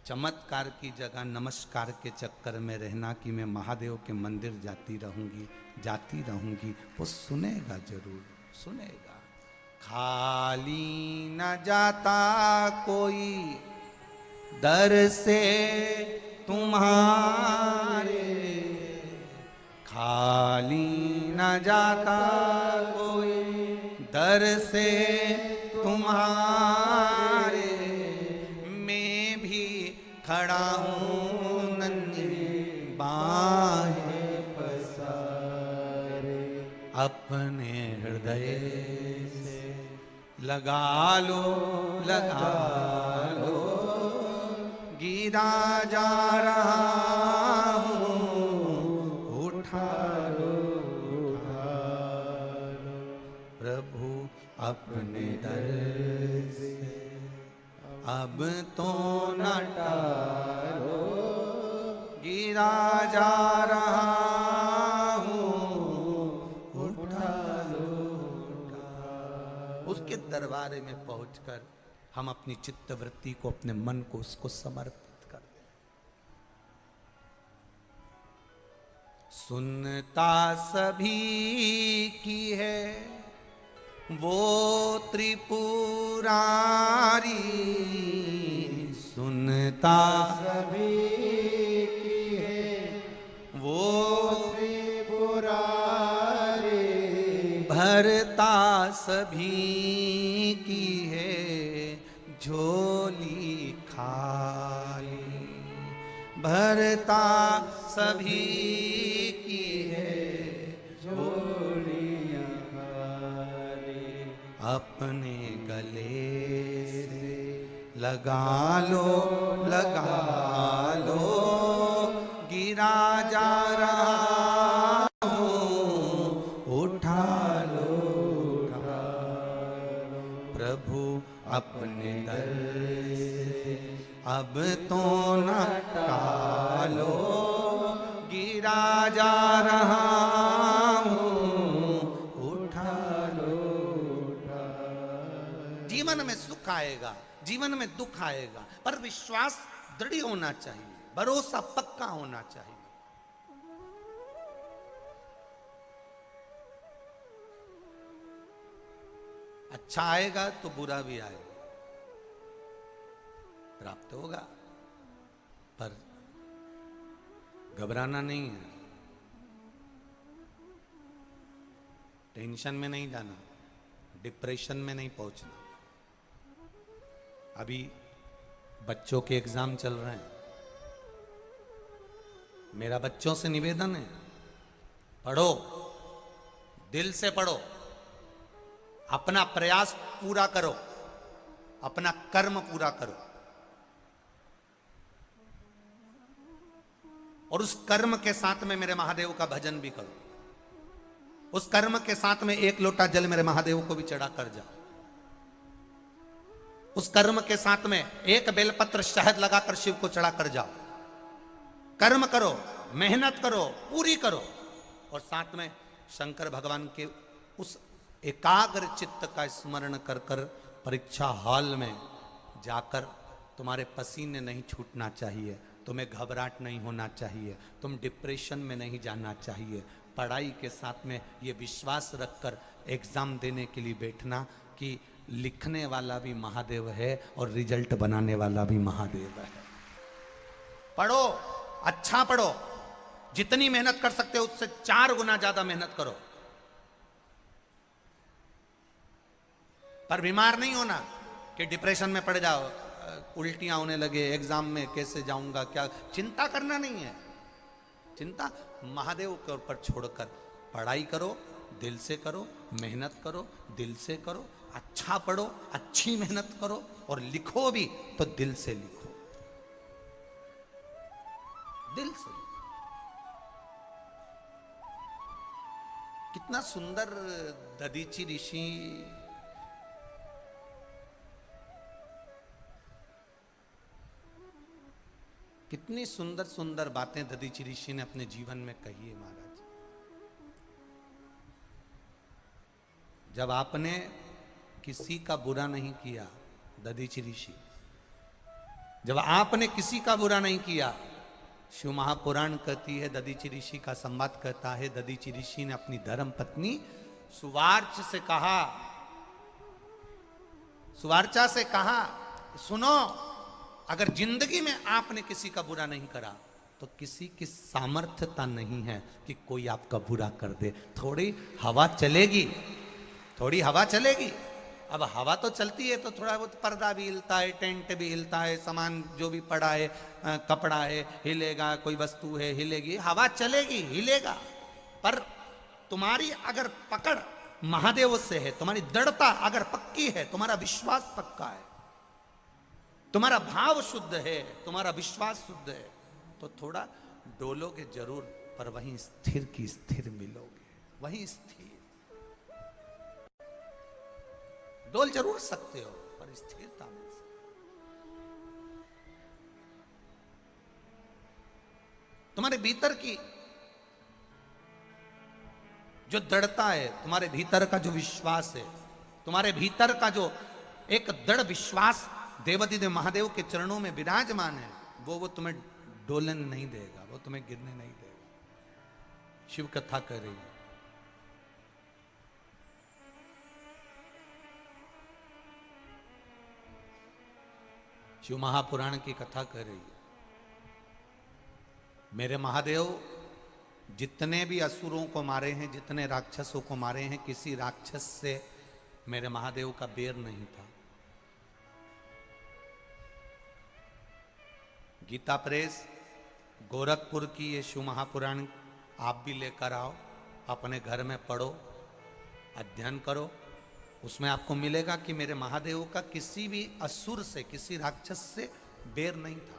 Speaker 1: चमत्कार की जगह नमस्कार के चक्कर में रहना कि मैं महादेव के मंदिर जाती रहूंगी, वो सुनेगा, जरूर सुनेगा। खाली न जाता कोई दर से तुम्हारे, खाली न जाता कोई दर से तुम्हारे, मैं भी खड़ा हूँ नन्ही बाहें पसारे, अपने हृदय से लगा लो गिरा जा रहा हूँ, उठा लो प्रभु अपने दर से, अब तो न टालो, गिरा जा रहा हूँ, उठा लो। उसके दरबार में पहुंचकर हम अपनी चित्त वृत्ति को, अपने मन को उसको समर्पित कर दें। सुनता सभी की है वो त्रिपुरारी, सुनता सभी की है वो त्रिपुरारी, भरता सभी की है झोली खाली, भरता सभी की है झोलियां खाली, अपने गले से लगा लो गिरा जा रहा हूँ, उठा लो प्रभु अपने दर से, अब तो न टालो, गिरा जा रहा हूँ, उठा लो। जीवन में सुख आएगा, जीवन में दुख आएगा, पर विश्वास दृढ़ होना चाहिए, भरोसा पक्का होना चाहिए। अच्छा आएगा तो बुरा भी आएगा, प्राप्त होगा, पर घबराना नहीं है, टेंशन में नहीं जाना, डिप्रेशन में नहीं पहुंचना। अभी बच्चों के एग्जाम चल रहे हैं, मेरा बच्चों से निवेदन है, पढ़ो, दिल से पढ़ो, अपना प्रयास पूरा करो, अपना कर्म पूरा करो, और उस कर्म के साथ में मेरे महादेव का भजन भी करो। उस कर्म के साथ में एक लोटा जल मेरे महादेव को भी चढ़ा कर जाओ। उस कर्म के साथ में एक बेलपत्र शहद लगाकर शिव को चढ़ा कर जाओ। कर्म करो, मेहनत करो, पूरी करो, और साथ में शंकर भगवान के उस एकाग्र चित्त का स्मरण कर कर परीक्षा हॉल में जाकर तुम्हारे पसीने नहीं छूटना चाहिए, तुम्हें घबराहट नहीं होना चाहिए, तुम डिप्रेशन में नहीं जाना चाहिए। पढ़ाई के साथ में ये विश्वास रखकर एग्जाम देने के लिए बैठना कि लिखने वाला भी महादेव है और रिजल्ट बनाने वाला भी महादेव है। पढ़ो, अच्छा पढ़ो, जितनी मेहनत कर सकते हो उससे 4 गुना ज्यादा मेहनत करो, पर बीमार नहीं होना कि डिप्रेशन में पड़ जाओ, उल्टियां होने लगे, एग्जाम में कैसे जाऊंगा, क्या। चिंता करना नहीं है, चिंता महादेव के ऊपर छोड़कर पढ़ाई करो, दिल से करो, मेहनत करो, दिल से करो, अच्छा पढ़ो, अच्छी मेहनत करो, और लिखो भी तो दिल से लिखो, दिल से लिखो। कितना सुंदर दधीचि ऋषि कितनी सुंदर सुंदर बातें दधीचि ऋषि ने अपने जीवन में कही है महाराज। जब आपने किसी का बुरा नहीं किया, दधीचि ऋषि, जब आपने किसी का बुरा नहीं किया, शिव महापुराण कहती है, दधीचि ऋषि का संवाद कहता है, दधीचि ऋषि ने अपनी धर्म पत्नी सुवार्च से कहा, सुवार्चा से कहा, सुनो, अगर जिंदगी में आपने किसी का बुरा नहीं करा तो किसी की सामर्थ्यता नहीं है कि कोई आपका बुरा कर दे। थोड़ी हवा चलेगी, थोड़ी हवा चलेगी। अब हवा तो चलती है तो थोड़ा बहुत पर्दा भी हिलता है, टेंट भी हिलता है, सामान जो भी पड़ा है, कपड़ा है हिलेगा, कोई वस्तु है हिलेगी, हवा चलेगी, हिलेगा। पर तुम्हारी अगर पकड़ महादेव से है, तुम्हारी दृढ़ता अगर पक्की है, तुम्हारा विश्वास पक्का है, तुम्हारा भाव शुद्ध है, तुम्हारा विश्वास शुद्ध है, तो थोड़ा डोलोगे जरूर, पर वहीं स्थिर की स्थिर मिलोगे, वहीं स्थिर। डोल जरूर सकते हो पर स्थिरता मिल सकती। तुम्हारे भीतर की जो दृढ़ता है, तुम्हारे भीतर का जो विश्वास है, तुम्हारे भीतर का जो एक दृढ़ विश्वास देवाधिदेव महादेव के चरणों में विराजमान है, वो तुम्हें डोलन नहीं देगा, वो तुम्हें गिरने नहीं देगा। शिव कथा कर रही है। शिव महापुराण की कथा कर रही है। मेरे महादेव जितने भी असुरों को मारे हैं, जितने राक्षसों को मारे हैं, किसी राक्षस से मेरे महादेव का बैर नहीं था। गीता प्रेस गोरखपुर की ये शिव महापुराण आप भी लेकर आओ, अपने घर में पढ़ो, अध्ययन करो। उसमें आपको मिलेगा कि मेरे महादेव का किसी भी असुर से, किसी राक्षस से बैर नहीं था।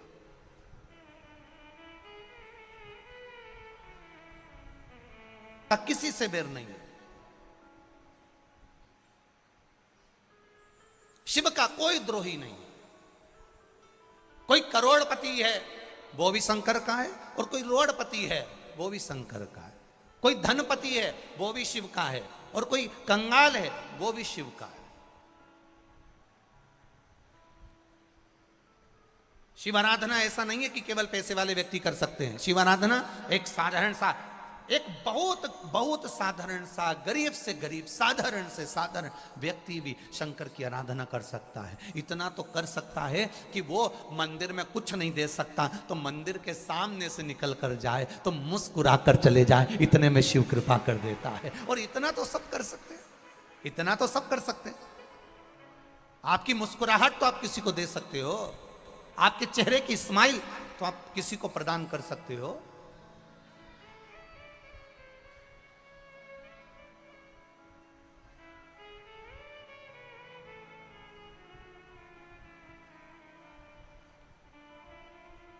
Speaker 1: किसी से बैर नहीं है। शिव का कोई द्रोही नहीं है। कोई करोड़पति है वो भी शंकर का है, और कोई रोड़पति है वो भी शंकर का है। कोई धनपति है वो भी शिव का है, और कोई कंगाल है वो भी शिव का है। शिव आराधना ऐसा नहीं है कि केवल पैसे वाले व्यक्ति कर सकते हैं। शिव आराधना एक साधारण सा, एक बहुत बहुत साधारण सा, गरीब से गरीब, साधारण से साधारण व्यक्ति भी शंकर की आराधना कर सकता है। इतना तो कर सकता है कि वो मंदिर में कुछ नहीं दे सकता तो मंदिर के सामने से निकल कर जाए तो मुस्कुरा कर चले जाए, इतने में शिव कृपा कर देता है। और इतना तो सब कर सकते हैं, इतना तो सब कर सकते हैं। आपकी मुस्कुराहट तो आप किसी को दे सकते हो, आपके चेहरे की स्माइल तो आप किसी को प्रदान कर सकते हो।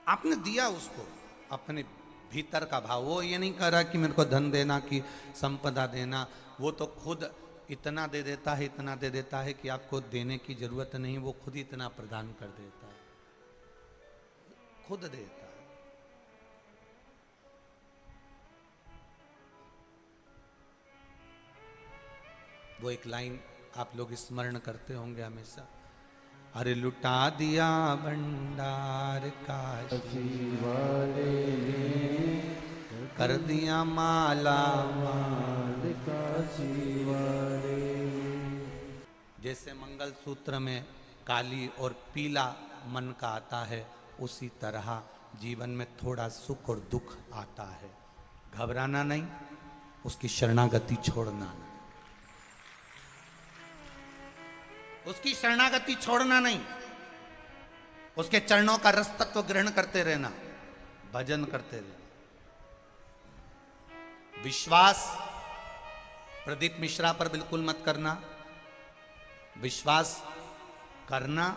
Speaker 1: आपने दिया उसको, अपने भीतर का भाव। वो ये नहीं कह रहा कि मेरे को धन देना, कि संपदा देना, वो तो खुद इतना दे देता है, इतना दे देता है कि आपको देने की जरूरत नहीं, वो खुद इतना प्रदान कर देता है, खुद देता है। वो एक लाइन आप लोग स्मरण करते होंगे हमेशा, अरे लुटा दिया भंडार काशी
Speaker 2: वाले ने
Speaker 1: कर दिया माला
Speaker 2: माल काशी वाले।
Speaker 1: जैसे मंगल सूत्र में काली और पीला मन का आता है, उसी तरह जीवन में थोड़ा सुख और दुख आता है। घबराना नहीं, उसकी शरणागति छोड़ना नहीं, उसकी शरणागति छोड़ना नहीं, उसके चरणों का रस तत्व ग्रहण करते रहना, भजन करते रहना। विश्वास प्रदीप मिश्रा पर बिल्कुल मत करना। विश्वास करना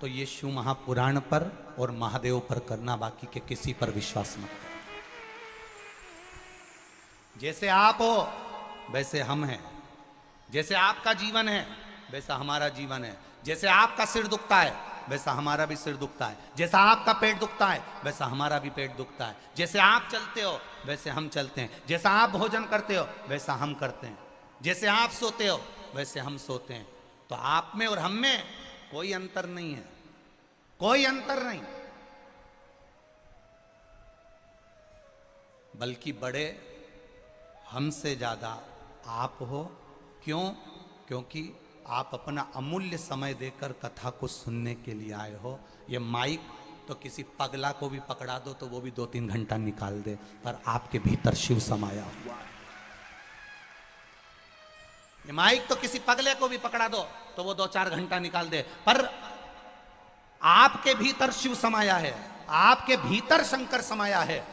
Speaker 1: तो ये शिव महापुराण पर और महादेव पर करना, बाकी के किसी पर विश्वास मत करना। जैसे आप हो वैसे हम हैं, जैसे आपका जीवन है वैसा हमारा जीवन है, जैसे आपका सिर दुखता है वैसा हमारा भी सिर दुखता है, जैसा आपका पेट दुखता है वैसा हमारा भी पेट दुखता है, जैसे आप चलते हो वैसे हम चलते हैं, जैसा आप भोजन करते हो वैसा हम करते हैं, जैसे आप सोते हो वैसे हम सोते हैं। तो आप में और हम में कोई अंतर नहीं है, कोई अंतर नहीं, बल्कि बड़े हमसे ज्यादा आप हो। क्यों? क्योंकि आप अपना अमूल्य समय देकर कथा को सुनने के लिए आए हो। ये माइक तो किसी पगला को भी पकड़ा दो तो वो भी 2-3 घंटा निकाल दे, पर आपके भीतर शिव समाया हुआ है। ये माइक तो किसी पगले को भी पकड़ा दो तो वो 2-4 घंटा निकाल दे, पर आपके भीतर शिव समाया है, आपके भीतर शंकर समाया है।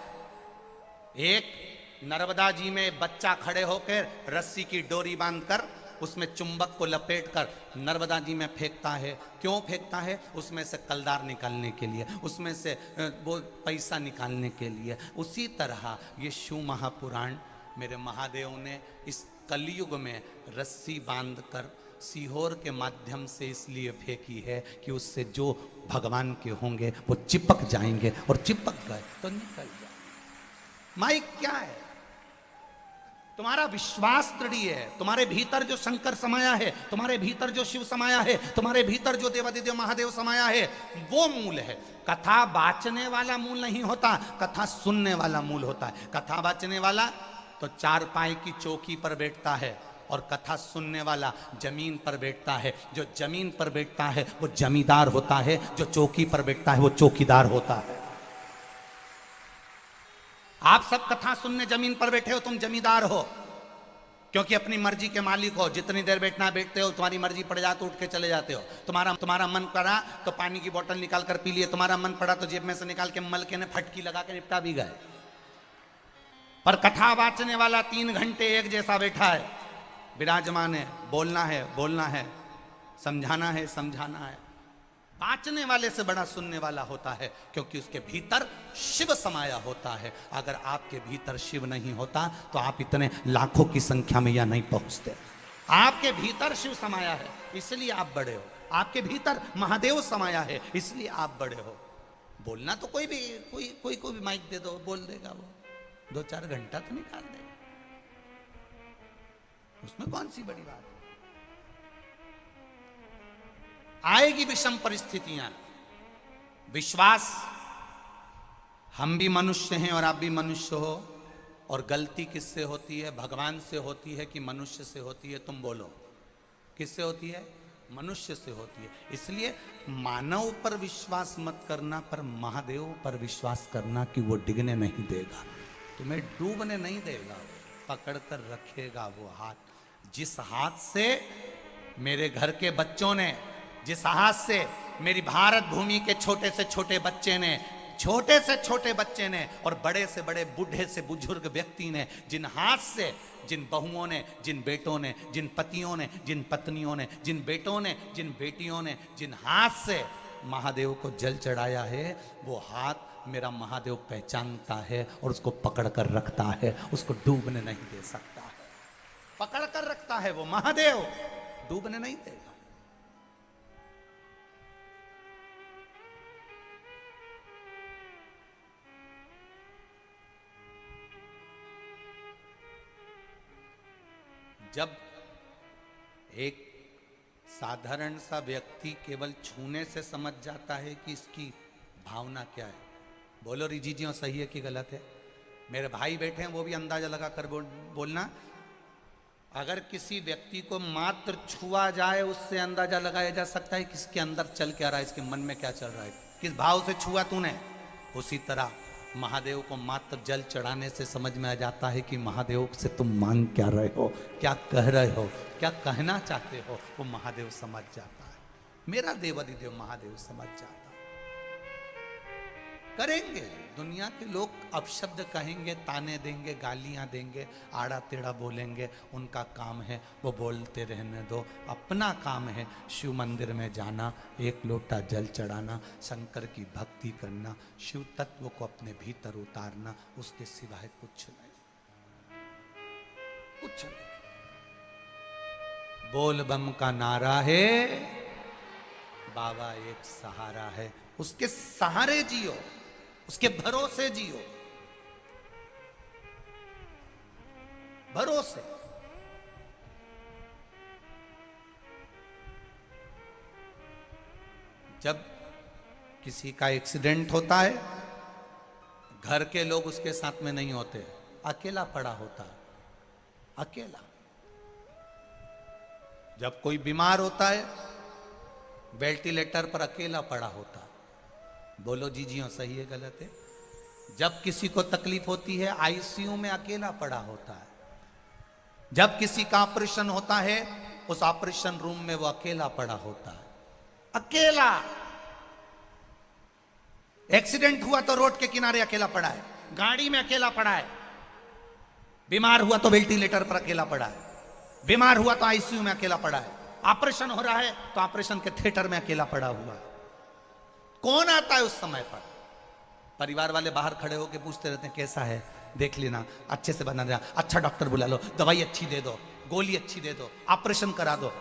Speaker 1: एक नर्मदा जी में बच्चा खड़े होकर रस्सी की डोरी बांधकर उसमें चुंबक को लपेटकर नर्मदा जी में फेंकता है। क्यों फेंकता है? उसमें से कलदार निकालने के लिए, उसमें से वो पैसा निकालने के लिए। उसी तरह ये शिव महापुराण मेरे महादेव ने इस कलयुग में रस्सी बांधकर सीहोर के माध्यम से इसलिए फेंकी है कि उससे जो भगवान के होंगे वो चिपक जाएंगे, और चिपक गए तो निकल जाए। माइक क्या है? तुम्हारा विश्वास दृढ़ है, तुम्हारे भीतर जो शंकर समाया है, तुम्हारे भीतर जो शिव समाया है, तुम्हारे भीतर जो देवादिदेव महादेव समाया है, वो मूल है। कथा बाचने वाला मूल नहीं होता, कथा सुनने वाला मूल होता है। कथा बाचने वाला तो 4 पाए की चौकी पर बैठता है, और कथा सुनने वाला जमीन पर बैठता है। जो जमीन पर बैठता है वो जमींदार होता है, जो चौकी पर बैठता है वो चौकीदार होता है। आप सब कथा सुनने जमीन पर बैठे हो, तुम जमींदार हो, क्योंकि अपनी मर्जी के मालिक हो। जितनी देर बैठना बैठते हो, तुम्हारी मर्जी पड़ जाए तो उठ के चले जाते हो। तुम्हारा मन पड़ा तो पानी की बोतल निकाल कर पी लिए, तुम्हारा मन पड़ा तो जेब में से निकाल के मल के ने फटकी लगा के निपटा भी गए। पर कथा वाचने वाला 3 घंटे एक जैसा बैठा है, विराजमान है, बोलना है बोलना है, समझाना है समझाना है। बाचने वाले से बड़ा सुनने वाला होता है, क्योंकि उसके भीतर शिव समाया होता है। अगर आपके भीतर शिव नहीं होता तो आप इतने लाखों की संख्या में या नहीं पहुंचते। आपके भीतर शिव समाया है इसलिए आप बड़े हो, आपके भीतर महादेव समाया है इसलिए आप बड़े हो। बोलना तो कोई भी माइक दे दो बोल देगा, वो 2-4 घंटा तो निकाल देगा, उसमें कौन सी बड़ी बात है। आएगी विषम परिस्थितियां, विश्वास, हम भी मनुष्य हैं और आप भी मनुष्य हो, और गलती किससे होती है? भगवान से होती है कि मनुष्य से होती है? तुम बोलो, किससे होती है? मनुष्य से होती है। इसलिए मानव पर विश्वास मत करना, पर महादेव पर विश्वास करना कि वो डिगने नहीं देगा, तुम्हें डूबने नहीं देगा, पकड़ कर रखेगा वो हाथ। जिस हाथ से मेरे घर के बच्चों ने, जिस हाथ से मेरी भारत भूमि के छोटे से छोटे बच्चे ने, छोटे से छोटे बच्चे ने, और बड़े से बड़े बूढ़े से बुजुर्ग व्यक्ति ने, जिन हाथ से, जिन बहुओं ने, जिन बेटों ने, जिन पतियों ने, जिन पत्नियों ने, जिन बेटों ने, जिन बेटियों ने, जिन हाथ से महादेव को जल चढ़ाया है, वो हाथ मेरा महादेव पहचानता है और उसको पकड़ कर रखता है, उसको डूबने नहीं दे सकता है। पकड़ कर रखता है वो महादेव, डूबने नहीं देगा। जब एक साधारण सा व्यक्ति केवल छूने से समझ जाता है कि इसकी भावना क्या है। बोलो रिजीजियों, सही है कि गलत है? मेरे भाई बैठे हैं, वो भी अंदाजा लगा कर बोलना। अगर किसी व्यक्ति को मात्र छुआ जाए, उससे अंदाजा लगाया जा सकता है किसके अंदर चल क्या रहा है, इसके मन में क्या चल रहा है, किस भाव से छुआ तूने। उसी तरह महादेव को मात्र जल चढ़ाने से समझ में आ जाता है कि महादेव से तुम मांग क्या रहे हो, क्या कह रहे हो, क्या कहना चाहते हो, वो महादेव समझ जाता है। मेरा देवादिदेव महादेव समझ जाता है। करेंगे, दुनिया के लोग अपशब्द कहेंगे, ताने देंगे, गालियां देंगे, आड़ा टेढ़ा बोलेंगे, उनका काम है, वो बोलते रहने दो। अपना काम है शिव मंदिर में जाना, एक लोटा जल चढ़ाना, शंकर की भक्ति करना, शिव तत्व को अपने भीतर उतारना, उसके सिवाय कुछ नहीं, कुछ नहीं। बोल बम का नारा है, बाबा एक सहारा है, उसके सहारे जियो, उसके भरोसे जियो, भरोसे। जब किसी का एक्सीडेंट होता है, घर के लोग उसके साथ में नहीं होते, अकेला पड़ा होता है, अकेला। जब कोई बीमार होता है, वेंटिलेटर पर अकेला पड़ा होता है। बोलो जीजियों, सही है गलत है? जब किसी को तकलीफ होती है, आईसीयू में अकेला पड़ा होता है। जब किसी का ऑपरेशन होता है, उस ऑपरेशन रूम में वो अकेला पड़ा होता है, अकेला। एक्सीडेंट हुआ तो रोड के किनारे अकेला पड़ा है, गाड़ी में अकेला पड़ा है, बीमार हुआ तो वेंटिलेटर पर अकेला पड़ा है, बीमार हुआ तो आईसीयू में अकेला पड़ा है, ऑपरेशन हो रहा है तो ऑपरेशन के थिएटर में अकेला पड़ा हुआ है। कौन आता है उस समय पर? परिवार वाले बाहर खड़े होकर पूछते रहते हैं, कैसा है, देख लेना, अच्छे से बना देना, अच्छा डॉक्टर बुला लो, दवाई अच्छी दे दो, गोली अच्छी दे दो, ऑपरेशन करा दो।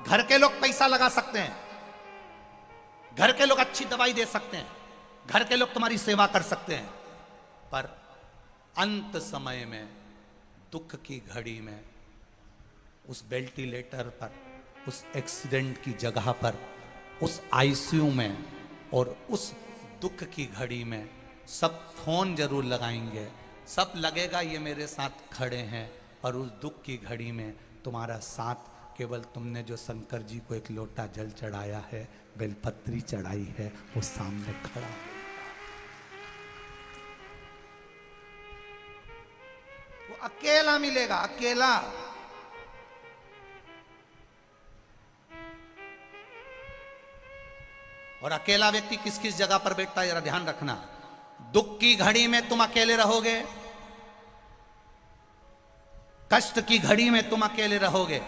Speaker 1: घर के लोग पैसा लगा सकते हैं, घर के लोग अच्छी दवाई दे सकते हैं, घर के लोग तुम्हारी सेवा कर सकते हैं, पर अंत समय में, दुख की घड़ी में, उस वेंटिलेटर पर, उस एक्सीडेंट की जगह पर, उस आईसीयू में और उस दुख की घड़ी में सब फोन जरूर लगाएंगे, सब लगेगा ये मेरे साथ खड़े हैं, और उस दुख की घड़ी में तुम्हारा साथ केवल तुमने जो शंकर जी को एक लोटा जल चढ़ाया है, बेलपत्री चढ़ाई है, वो सामने खड़ा है। वो अकेला मिलेगा, अकेला। और अकेला व्यक्ति किस किस जगह पर बैठता है, जरा ध्यान रखना। दुख की घड़ी में तुम अकेले रहोगे, कष्ट की घड़ी में तुम अकेले रहोगे,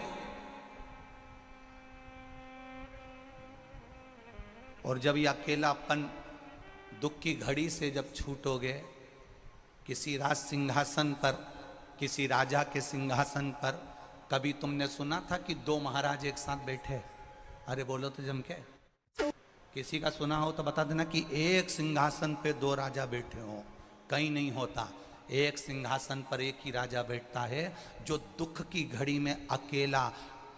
Speaker 1: और जब ये अकेलापन दुख की घड़ी से जब छूटोगे, किसी राज सिंहासन पर, किसी राजा के सिंहासन पर, कभी तुमने सुना था कि दो महाराज एक साथ बैठे? अरे बोलो तो जम के। किसी का सुना हो तो बता देना कि एक सिंहासन पे दो राजा बैठे हो, कहीं नहीं होता। एक सिंहासन पर एक ही राजा बैठता है, जो दुख की घड़ी में अकेला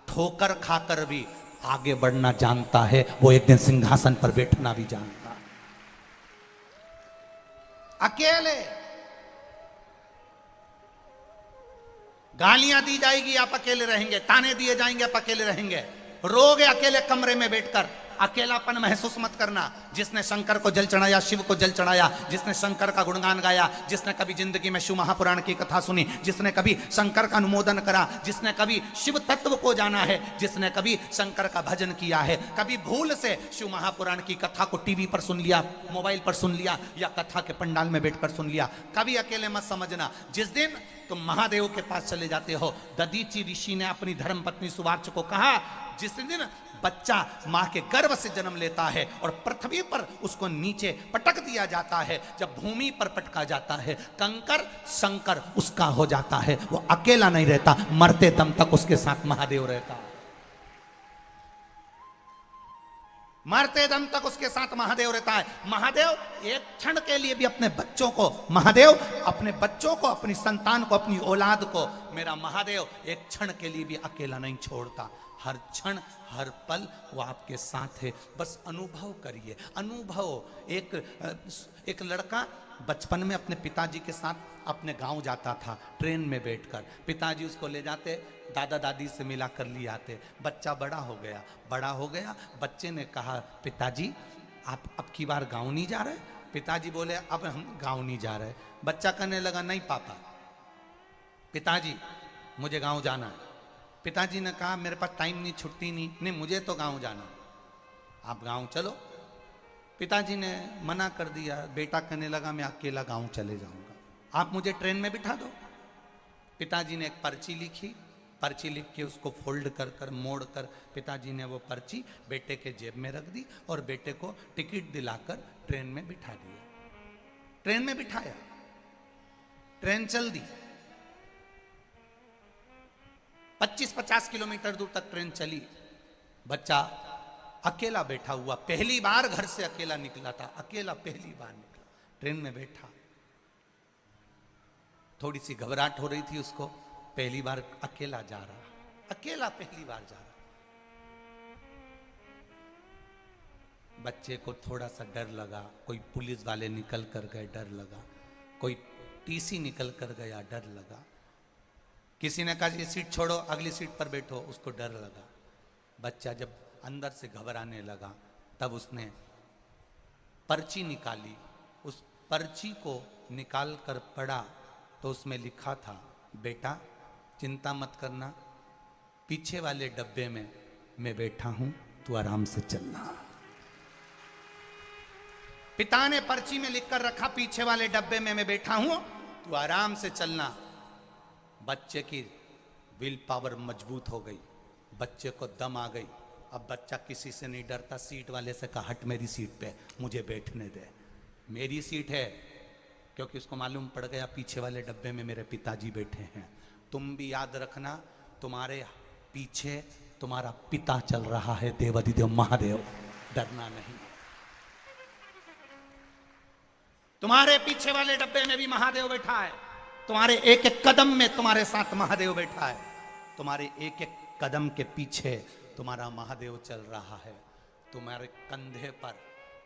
Speaker 1: ठोकर खाकर भी आगे बढ़ना जानता है, वो एक दिन सिंहासन पर बैठना भी जानता है। अकेले। गालियां दी जाएगी, आप अकेले रहेंगे, ताने दिए जाएंगे, आप अकेले रहेंगे, रोगे अकेले कमरे में बैठकर। अकेलापन महसूस मत करना। जिसने शंकर को जल चढ़ाया, शिव को जल चढ़ाया, जिसने शंकर का गुणगान गाया, जिसने कभी जिंदगी में शिव महापुराण की कथा सुनी, जिसने कभी शंकर का अनुमोदन करा, जिसने कभी शिव तत्व को जाना है, जिसने कभी शंकर का भजन किया है, कभी भूल से शिव महापुराण की कथा को टीवी पर सुन लिया, मोबाइल पर सुन लिया, या कथा के पंडाल में बैठकर सुन लिया, कभी अकेले मत समझना। जिस दिन तुम महादेव के पास चले जाते हो, दधीचि ऋषि ने अपनी धर्मपत्नी सुवार्च को कहा, जिस दिन बच्चा मां के गर्भ से जन्म लेता है और पृथ्वी पर उसको नीचे पटक दिया जाता है, जब भूमि पर पटका जाता है, कंकर शंकर उसका हो जाता है, वो अकेला नहीं रहता, मरते दम तक उसके साथ महादेव रहता है। मरते दम तक उसके साथ महादेव रहता है। महादेव एक क्षण के लिए भी अपने बच्चों को, महादेव अपने बच्चों को, अपनी संतान को, अपनी औलाद को, मेरा महादेव एक क्षण के लिए भी अकेला नहीं छोड़ता। हर क्षण हर पल वो आपके साथ है। बस अनुभव करिए, अनुभव। एक लड़का बचपन में अपने पिताजी के साथ अपने गांव जाता था ट्रेन में बैठकर। पिताजी उसको ले जाते, दादा दादी से मिला कर ले आते। बच्चा बड़ा हो गया। बच्चे ने कहा, पिताजी आप अब की बार गांव नहीं जा रहे? पिताजी बोले, अब हम गांव नहीं जा रहे। बच्चा कहने लगा, नहीं पापा, पिताजी मुझे गांव जाना है। पिताजी ने कहा, मेरे पास टाइम नहीं, छुट्टी नहीं, मुझे तो गांव जाना है, आप गांव चलो। पिताजी ने मना कर दिया। बेटा कहने लगा, मैं अकेला गांव चले जाऊंगा, आप मुझे ट्रेन में बिठा दो। पिताजी ने एक पर्ची लिखी, पर्ची लिख के उसको फोल्ड कर मोड़ कर पिताजी ने वो पर्ची बेटे के जेब में रख दी और बेटे को टिकट दिलाकर ट्रेन में बिठा दिया। ट्रेन में बिठाया, ट्रेन चल दी। 25-50 किलोमीटर दूर तक ट्रेन चली। बच्चा अकेला बैठा हुआ, पहली बार घर से अकेला निकला था, अकेला पहली बार निकला, ट्रेन में बैठा। थोड़ी सी घबराहट हो रही थी उसको, पहली बार अकेला जा रहा, अकेला पहली बार जा रहा। बच्चे को थोड़ा सा डर लगा, कोई पुलिस वाले निकल कर गए, डर लगा, कोई टीसी निकल कर गया, डर लगा। किसी ने कहा, ये सीट छोड़ो, अगली सीट पर बैठो, उसको डर लगा। बच्चा जब अंदर से घबराने लगा, तब उसने पर्ची निकाली। उस पर्ची को निकाल कर पढ़ा तो उसमें लिखा था, बेटा चिंता मत करना, पीछे वाले डब्बे में मैं बैठा हूं, तू आराम से चलना। पिता ने पर्ची में लिखकर रखा, पीछे वाले डब्बे में मैं बैठा हूं, तू आराम से चलना। बच्चे की विल पावर मजबूत हो गई, बच्चे को दम आ गई। अब बच्चा किसी से नहीं डरता। सीट वाले से कहा, हट मेरी सीट पे, मुझे बैठने दे, मेरी सीट है, क्योंकि उसको मालूम पड़ गया पीछे वाले डब्बे में मेरे पिताजी बैठे हैं। तुम भी याद रखना, तुम्हारे पीछे तुम्हारा पिता चल रहा है, देवाधिदेव महादेव, डरना नहीं। तुम्हारे पीछे वाले डब्बे में भी महादेव बैठा है, तुम्हारे एक एक कदम में तुम्हारे साथ महादेव बैठा है, तुम्हारे एक एक कदम के पीछे तुम्हारा महादेव चल रहा है। तुम्हारे कंधे पर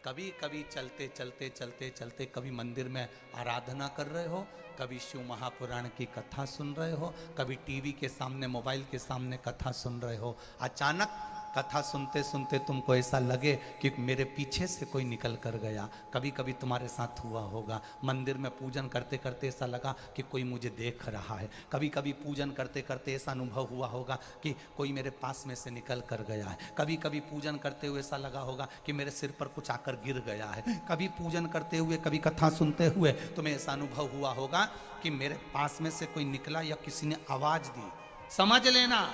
Speaker 1: कभी कभी चलते चलते चलते चलते कभी मंदिर में आराधना कर रहे हो, कभी शिव महापुराण की कथा सुन रहे हो, कभी टीवी के सामने, मोबाइल के सामने कथा सुन रहे हो। अचानक कथा सुनते सुनते तुमको ऐसा लगे कि मेरे पीछे से कोई निकल कर गया। कभी कभी तुम्हारे साथ हुआ होगा, मंदिर में पूजन करते करते ऐसा लगा कि कोई मुझे देख रहा है। कभी कभी पूजन करते करते ऐसा अनुभव हुआ होगा कि कोई मेरे पास में से निकल कर गया है। कभी कभी पूजन करते हुए ऐसा लगा होगा कि मेरे सिर पर कुछ आकर गिर गया है। कभी पूजन करते हुए, कभी कथा सुनते हुए तुम्हें ऐसा अनुभव हुआ होगा कि मेरे पास में से कोई निकला या किसी ने आवाज दी। समझ लेना,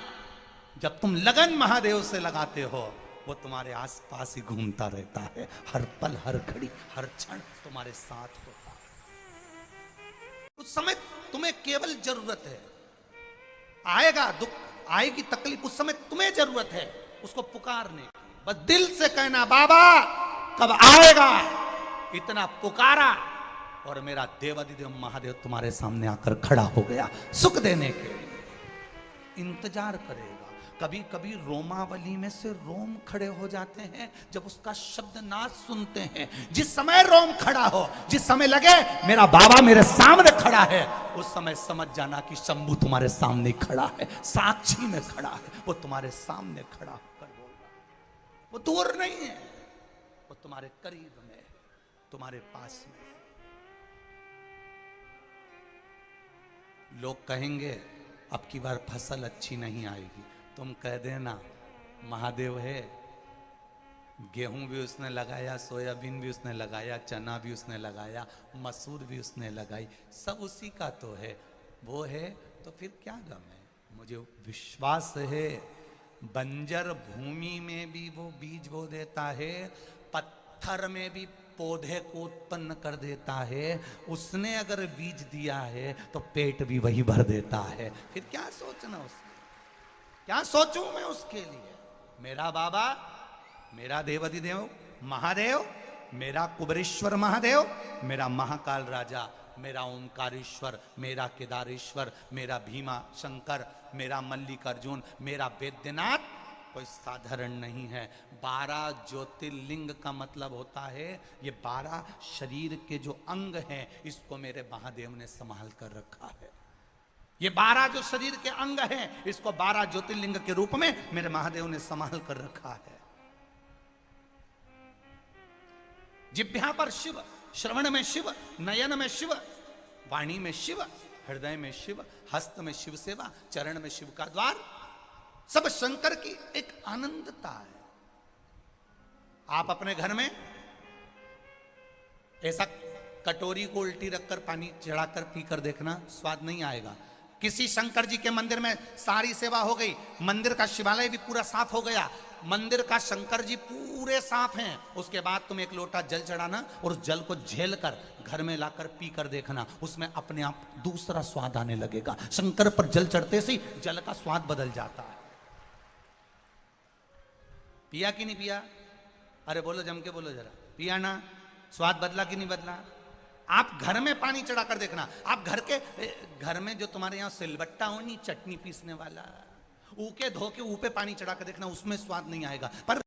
Speaker 1: जब तुम लगन महादेव से लगाते हो, वो तुम्हारे आसपास ही घूमता रहता है, हर पल, हर घड़ी, हर क्षण तुम्हारे साथ होता है। उस समय तुम्हें केवल जरूरत है, आएगा दुख, आएगी तकलीफ, उस समय तुम्हें जरूरत है उसको पुकारने की। बस दिल से कहना, बाबा कब आएगा, इतना पुकारा और मेरा देवाधिदेव महादेव तुम्हारे सामने आकर खड़ा हो गया, सुख देने के लिए इंतजार करेगा। कभी कभी रोमावली में से रोम खड़े हो जाते हैं जब उसका शब्द नाद सुनते हैं। जिस समय रोम खड़ा हो, जिस समय लगे मेरा बाबा मेरे सामने खड़ा है, उस समय समझ जाना कि शंभू तुम्हारे सामने खड़ा है, साक्षी में खड़ा है, वो तुम्हारे सामने खड़ा होकर बोल रहा है। वो दूर नहीं है, वो तुम्हारे करीब में है, तुम्हारे पास में है। लोग कहेंगे अब की बार फसल अच्छी नहीं आएगी, तुम कह देना महादेव है, गेहूं भी उसने लगाया, सोयाबीन भी उसने लगाया, चना भी उसने लगाया, मसूर भी उसने लगाई, सब उसी का तो है, वो है तो फिर क्या गम है। मुझे विश्वास है बंजर भूमि में भी वो बीज बो देता है, पत्थर में भी पौधे को उत्पन्न कर देता है। उसने अगर बीज दिया है तो पेट भी वही भर देता है, फिर क्या सोचना उसके, क्या सोचूं मैं उसके लिए। मेरा बाबा, मेरा देवाधिदेव महादेव, मेरा कुबेरेश्वर महादेव, मेरा महाकाल राजा, मेरा ओंकारेश्वर, मेरा केदारेश्वर, मेरा भीमा शंकर, मेरा मल्लिकार्जुन, मेरा वैद्यनाथ कोई साधारण नहीं है। 12 ज्योतिर्लिंग का मतलब होता है ये 12 शरीर के जो अंग हैं, इसको मेरे महादेव ने संभाल कर रखा है। ये 12 जो शरीर के अंग हैं, इसको 12 ज्योतिर्लिंग के रूप में मेरे महादेव ने संभाल कर रखा है। जिह्वा पर शिव, श्रवण में शिव, नयन में शिव, वाणी में शिव, हृदय में शिव, हस्त में शिव सेवा, चरण में शिव का द्वार, सब शंकर की एक आनंदता है। आप अपने घर में ऐसा कटोरी को उल्टी रखकर पानी चढ़ाकर पीकर देखना, स्वाद नहीं आएगा। किसी शंकर जी के मंदिर में सारी सेवा हो गई, मंदिर का शिवालय भी पूरा साफ हो गया, मंदिर का शंकर जी पूरे साफ हैं, उसके बाद तुम एक लोटा जल चढ़ाना और उस जल को झेल कर घर में लाकर पी कर देखना, उसमें अपने आप दूसरा स्वाद आने लगेगा। शंकर पर जल चढ़ते से जल का स्वाद बदल जाता है। पिया कि नहीं पिया? अरे बोलो, जम के बोलो जरा, पिया ना? स्वाद बदला कि नहीं बदला? आप घर में पानी चढ़ा कर देखना। आप घर में जो तुम्हारे यहां सिलबट्टा हो नहीं, चटनी पीसने वाला, ऊके धो के ऊपे पानी चढ़ा कर देखना, उसमें स्वाद नहीं आएगा। पर